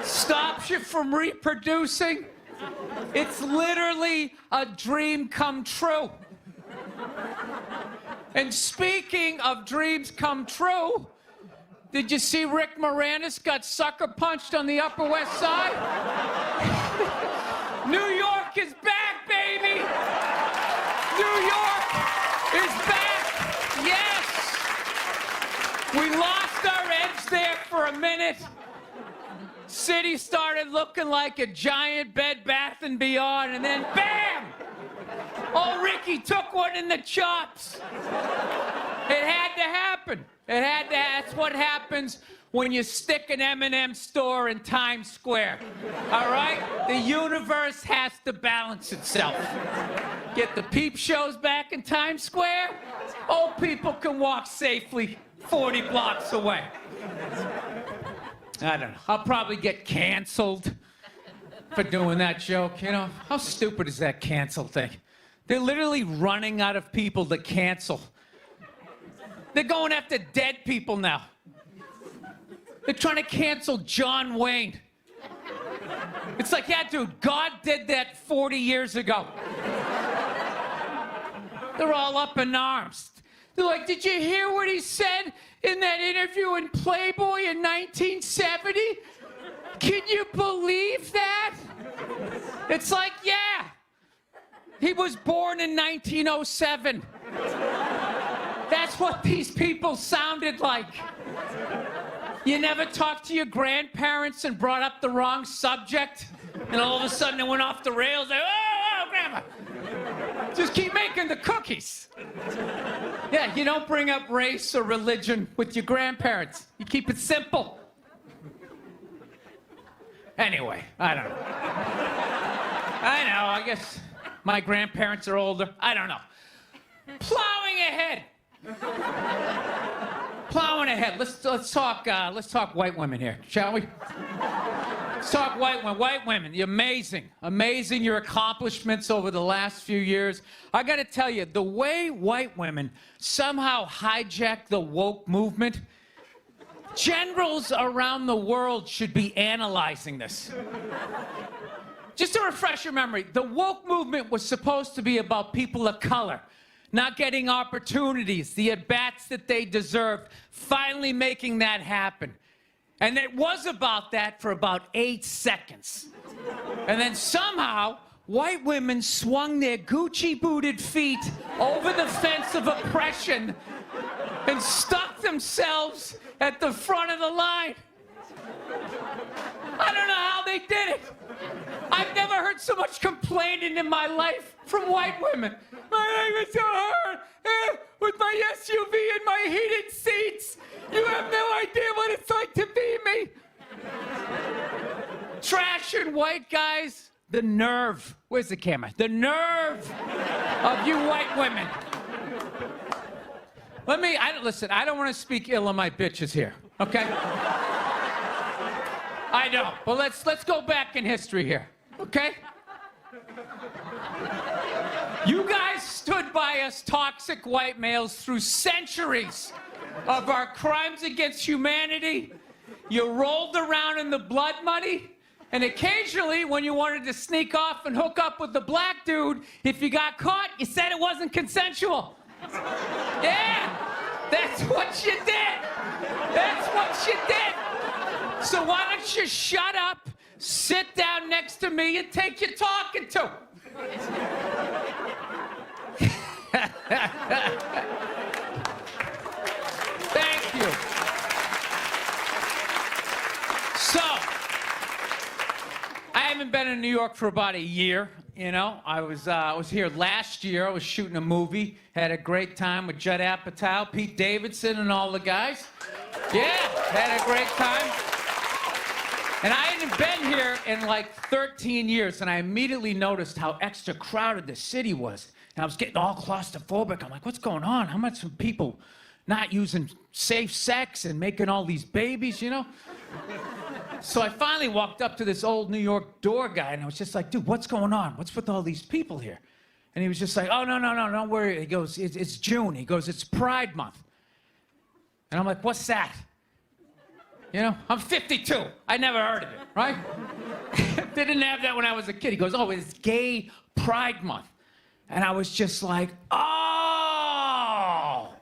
Stops you from reproducing. It's literally a dream come true. And speaking of dreams come true, did you see Rick Moranis got sucker punched on the Upper West Side? New York is back, baby! New York is back! Yes! We lost our edge there for a minute. City started looking like a giant Bed Bath & Beyond, and then bam! Oh, Ricky took one in the chops. It had to happen. It had to. That's what happens when you stick an M&M store in Times Square. All right? The universe has to balance itself. Get the peep shows back in Times Square. Old people can walk safely 40 blocks away. I don't know. I'll probably get canceled for doing that joke. You know, how stupid is that cancel thing? They're literally running out of people to cancel. They're going after dead people now. They're trying to cancel John Wayne. It's like, yeah, dude, God did that 40 years ago. They're all up in arms. They're like, did you hear what he said in that interview in Playboy in 1970? Can you believe that? It's like, yeah. He was born in 1907. That's what these people sounded like. You never talked to your grandparents and brought up the wrong subject, and all of a sudden it went off the rails. Like, oh, Grandma. Just keep making the cookies. Yeah, you don't bring up race or religion with your grandparents. You keep it simple. Anyway, I don't know. I guess my grandparents are older. I don't know. Plowing ahead. Plowing ahead. Let's talk white women here, shall we? Let's talk white women. White women, you're amazing your accomplishments over the last few years. I got to tell you, the way white women somehow hijacked the woke movement, generals around the world should be analyzing this. Just to refresh your memory, the woke movement was supposed to be about people of color not getting opportunities, the at-bats that they deserved, finally making that happen. And it was about that for about 8 seconds. And then somehow, white women swung their Gucci-booted feet over the fence of oppression and stuck themselves at the front of the line. I don't know how they did it. I've never heard so much complaining in my life from white women. My life is so hard with my SUV and my heated seats. You have no idea what it's like to be me. Trashing white guys, the nerve. Where's the camera? The nerve of you white women. Listen, I don't want to speak ill of my bitches here, okay? I know, but let's go back in history here, okay? You guys stood by us toxic white males through centuries of our crimes against humanity. You rolled around in the blood money, and occasionally when you wanted to sneak off and hook up with the black dude, if you got caught, you said it wasn't consensual. Yeah, that's what you did. That's what you did. So why don't you shut up, sit down next to me, and take your talking to? Thank you. So, I haven't been in New York for about a year. You know, I was here last year. I was shooting a movie. Had a great time with Judd Apatow, Pete Davidson, and all the guys. Yeah, had a great time. And I hadn't been here in like 13 years, and I immediately noticed how extra crowded the city was. And I was getting all claustrophobic. I'm like, what's going on? How much of people not using safe sex and making all these babies, you know? So I finally walked up to this old New York door guy, and I was just like, dude, what's going on? What's with all these people here? And he was just like, oh, no, don't worry. He goes, it's June. He goes, it's Pride Month. And I'm like, what's that? You know, I'm 52. I never heard of it, right? They didn't have that when I was a kid. He goes, oh, it's Gay Pride Month. And I was just like, oh.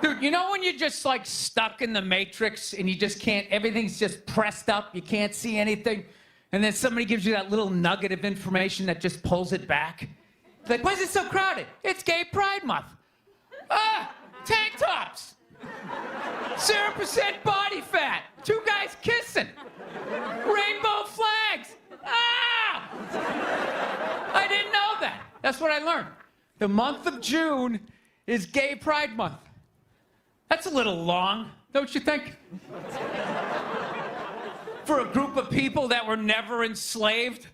Dude, you know when you're just like stuck in the Matrix and you just can't, everything's just pressed up, you can't see anything, and then somebody gives you that little nugget of information that just pulls it back? It's like, why is it so crowded? It's Gay Pride Month. Ah, tank tops. 0% body fat. 2 guys kissing. Rainbow flags. Ah! I didn't know that. That's what I learned. The month of June is Gay Pride Month. That's a little long, don't you think? For a group of people that were never enslaved.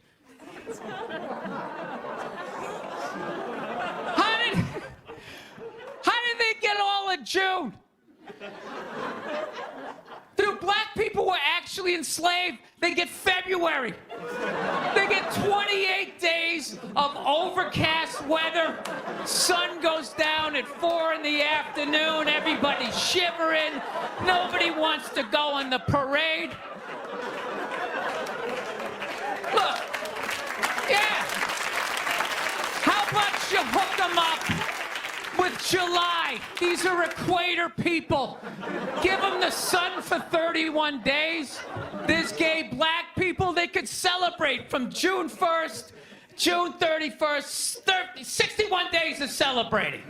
How did they get all of June? Dude, black people were actually enslaved. They get February. They get 28 days of overcast weather. Sun goes down at 4 in the afternoon. Everybody's shivering. Nobody wants to go on the parade. Look, yeah. How about you hook them up with July? These are equator people. Give them the sun for 31 days. There's gay black people. They could celebrate from June 1st, June 31st, 61 days of celebrating.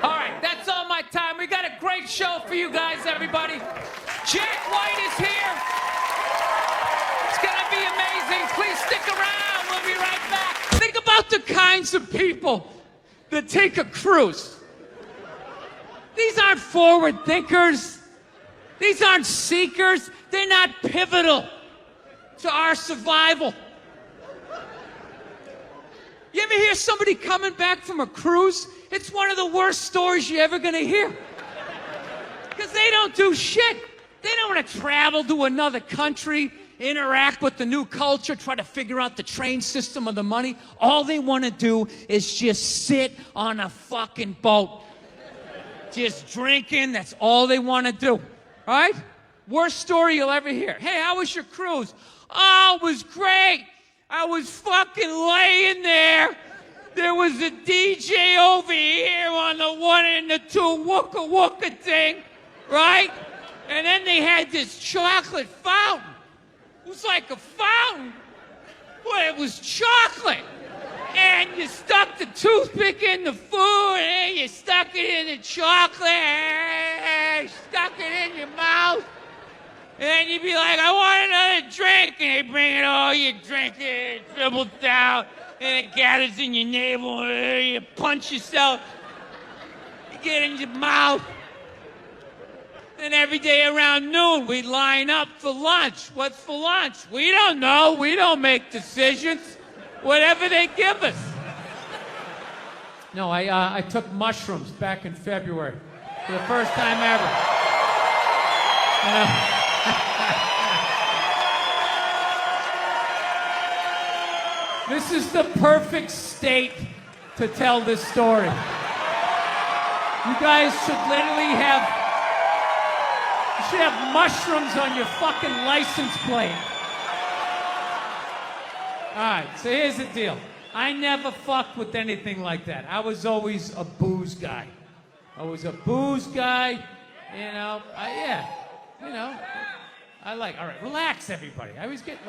All right, that's all my time. We got a great show for you guys, everybody. Jack White is here. It's gonna be amazing. Please stick around. We'll be right back. Think about the kinds of people that take a cruise. These aren't forward thinkers. These aren't seekers. They're not pivotal to our survival. You ever hear somebody coming back from a cruise? It's one of the worst stories you're ever gonna hear. Because they don't do shit. They don't want to travel to another country, interact with the new culture, try to figure out the train system or the money. All they want to do is just sit on a fucking boat. Just drinking, that's all they want to do. All right? Worst story you'll ever hear. Hey, how was your cruise? Oh, it was great. I was fucking laying there. There was a DJ over here on the 1 and the 2 wooka wooka thing, right? And then they had this chocolate fountain. It was like a fountain, but it was chocolate. And you stuck the toothpick in the food, and you stuck it in the chocolate, and you stuck it in your mouth. And then you'd be like, I want another drink. And they bring it all, you drink it, it dribbles down, and it gathers in your navel, and you punch yourself. You get in your mouth. And every day around noon, we'd line up for lunch. What's for lunch? We don't know. We don't make decisions. Whatever they give us. No, I took mushrooms back in February for the first time ever. You know? This is the perfect state to tell this story. You guys should literally have, you should have mushrooms on your fucking license plate. All right, so here's the deal. I never fucked with anything like that. I was always a booze guy. I was a booze guy, you know. Yeah, you know. I like, all right, relax, everybody. I always get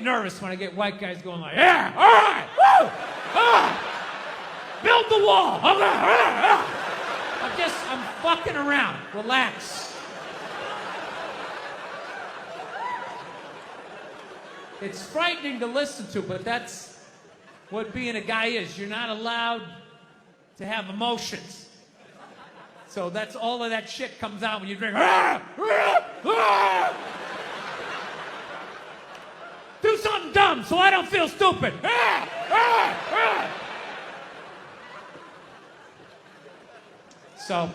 nervous when I get white guys going like, yeah, all right, woo, build the wall. Okay, I'm fucking around. Relax. It's frightening to listen to, but that's what being a guy is. You're not allowed to have emotions. So that's all of that shit comes out when you drink. Ah! Ah! Ah! Do something dumb so I don't feel stupid. Ah! Ah! Ah! So,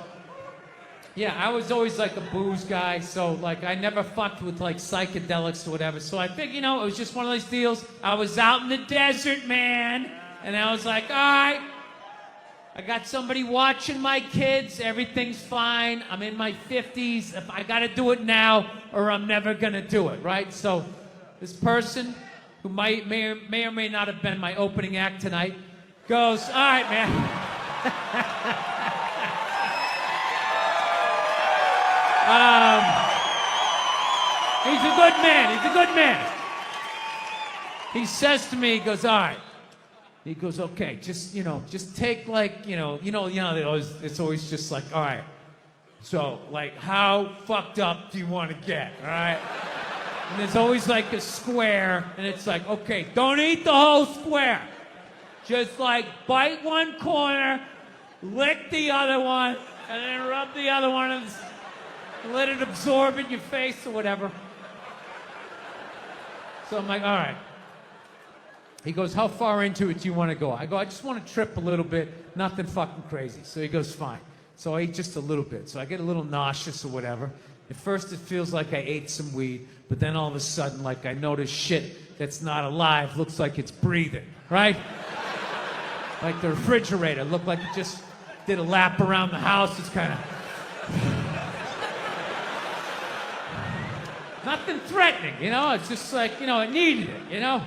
yeah, I was always like a booze guy, so like I never fucked with like psychedelics or whatever. So I figured, you know, it was just one of those deals. I was out in the desert, man, and I was like, all right, I got somebody watching my kids, everything's fine. I'm in my 50s. If I gotta do it now or I'm never gonna do it, right? So this person who may or may not have been my opening act tonight goes, all right, man. He's a good man. He's a good man. He says to me, he goes, all right. He goes, okay, just take like, it's always just like, all right. So, like, how fucked up do you want to get, all right? And there's always like a square, and it's like, okay, don't eat the whole square. Just like bite one corner, lick the other one, and then rub the other one and let it absorb in your face or whatever. So I'm like, all right. He goes, how far into it do you want to go? I go, I just want to trip a little bit, nothing fucking crazy. So he goes, fine. So I eat just a little bit. So I get a little nauseous or whatever. At first it feels like I ate some weed, but then all of a sudden, like I notice shit that's not alive looks like it's breathing, right? Like the refrigerator looked like it just did a lap around the house. It's kind of... Nothing threatening, you know? It's just like, you know, it needed it, you know?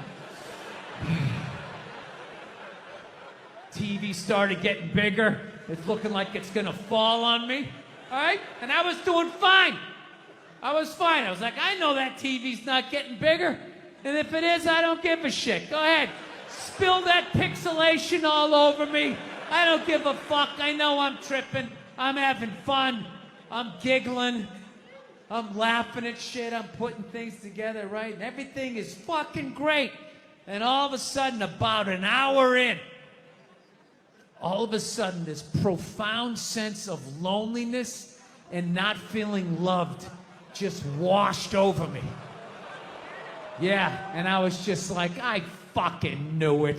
TV started getting bigger. It's looking like it's gonna fall on me, all right? And I was doing fine. I was fine. I was like, I know that TV's not getting bigger. And if it is, I don't give a shit. Go ahead. Spill that pixelation all over me. I don't give a fuck. I know I'm tripping. I'm having fun. I'm giggling. I'm laughing at shit. I'm putting things together, right? And everything is fucking great. And all of a sudden, about an hour in, all of a sudden, this profound sense of loneliness and not feeling loved just washed over me. Yeah, and I was just like, I fucking knew it.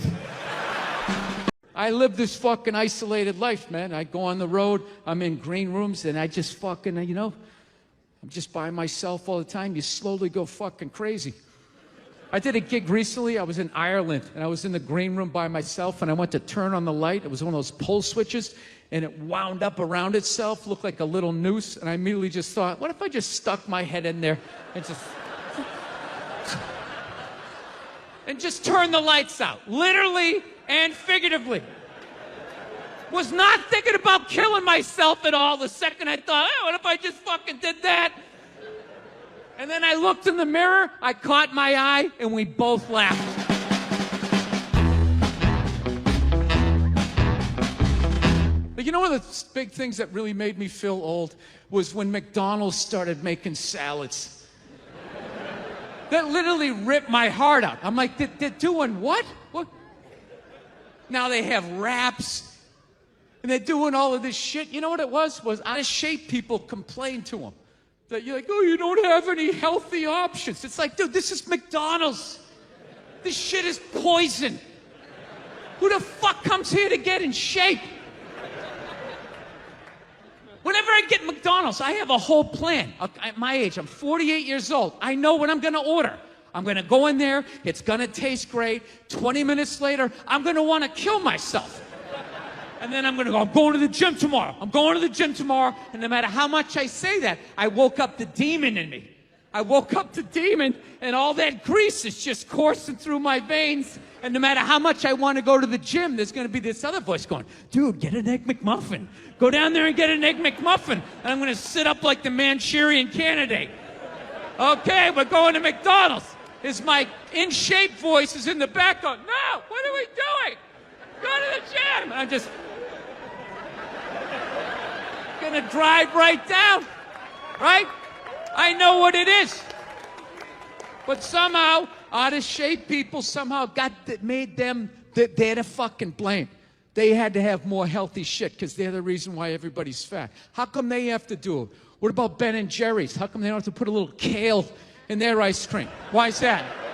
I live this fucking isolated life, man. I go on the road, I'm in green rooms, and I just fucking, you know, I'm just by myself all the time. You slowly go fucking crazy. I did a gig recently. I was in Ireland, and I was in the green room by myself, and I went to turn on the light. It was one of those pull switches, and it wound up around itself, looked like a little noose, and I immediately just thought, what if I just stuck my head in there and just turned the lights out, literally and figuratively. Was not thinking about killing myself at all. The second I thought, oh, what if I just fucking did that? And then I looked in the mirror, I caught my eye, and we both laughed. But you know one of the big things that really made me feel old was when McDonald's started making salads. That literally ripped my heart out. I'm like, they're doing what? What? Now they have wraps, and they're doing all of this shit. You know what it was? Was out of shape people complained to them. That you're like, oh, you don't have any healthy options. It's like, dude, this is McDonald's. This shit is poison. Who the fuck comes here to get in shape? Whenever I get McDonald's, I have a whole plan. At my age, I'm 48 years old. I know what I'm gonna order. I'm gonna go in there, it's gonna taste great. 20 minutes later, I'm gonna wanna kill myself. And then I'm gonna go, I'm going to the gym tomorrow. I'm going to the gym tomorrow. And no matter how much I say that, I woke up the demon in me. I woke up the demon, and all that grease is just coursing through my veins. And no matter how much I want to go to the gym, there's gonna be this other voice going, dude, get an Egg McMuffin. Go down there and get an Egg McMuffin. And I'm gonna sit up like the Manchurian Candidate. Okay, we're going to McDonald's. Is my in-shape voice is in the back going, no, what are we doing? Go to the gym. And I'm just gonna drive right down, right? I know what it is. But somehow, out of shape people somehow made them, they're to fucking blame. They had to have more healthy shit because they're the reason why everybody's fat. How come they have to do it? What about Ben and Jerry's? How come they don't have to put a little kale in their ice cream? Why is that?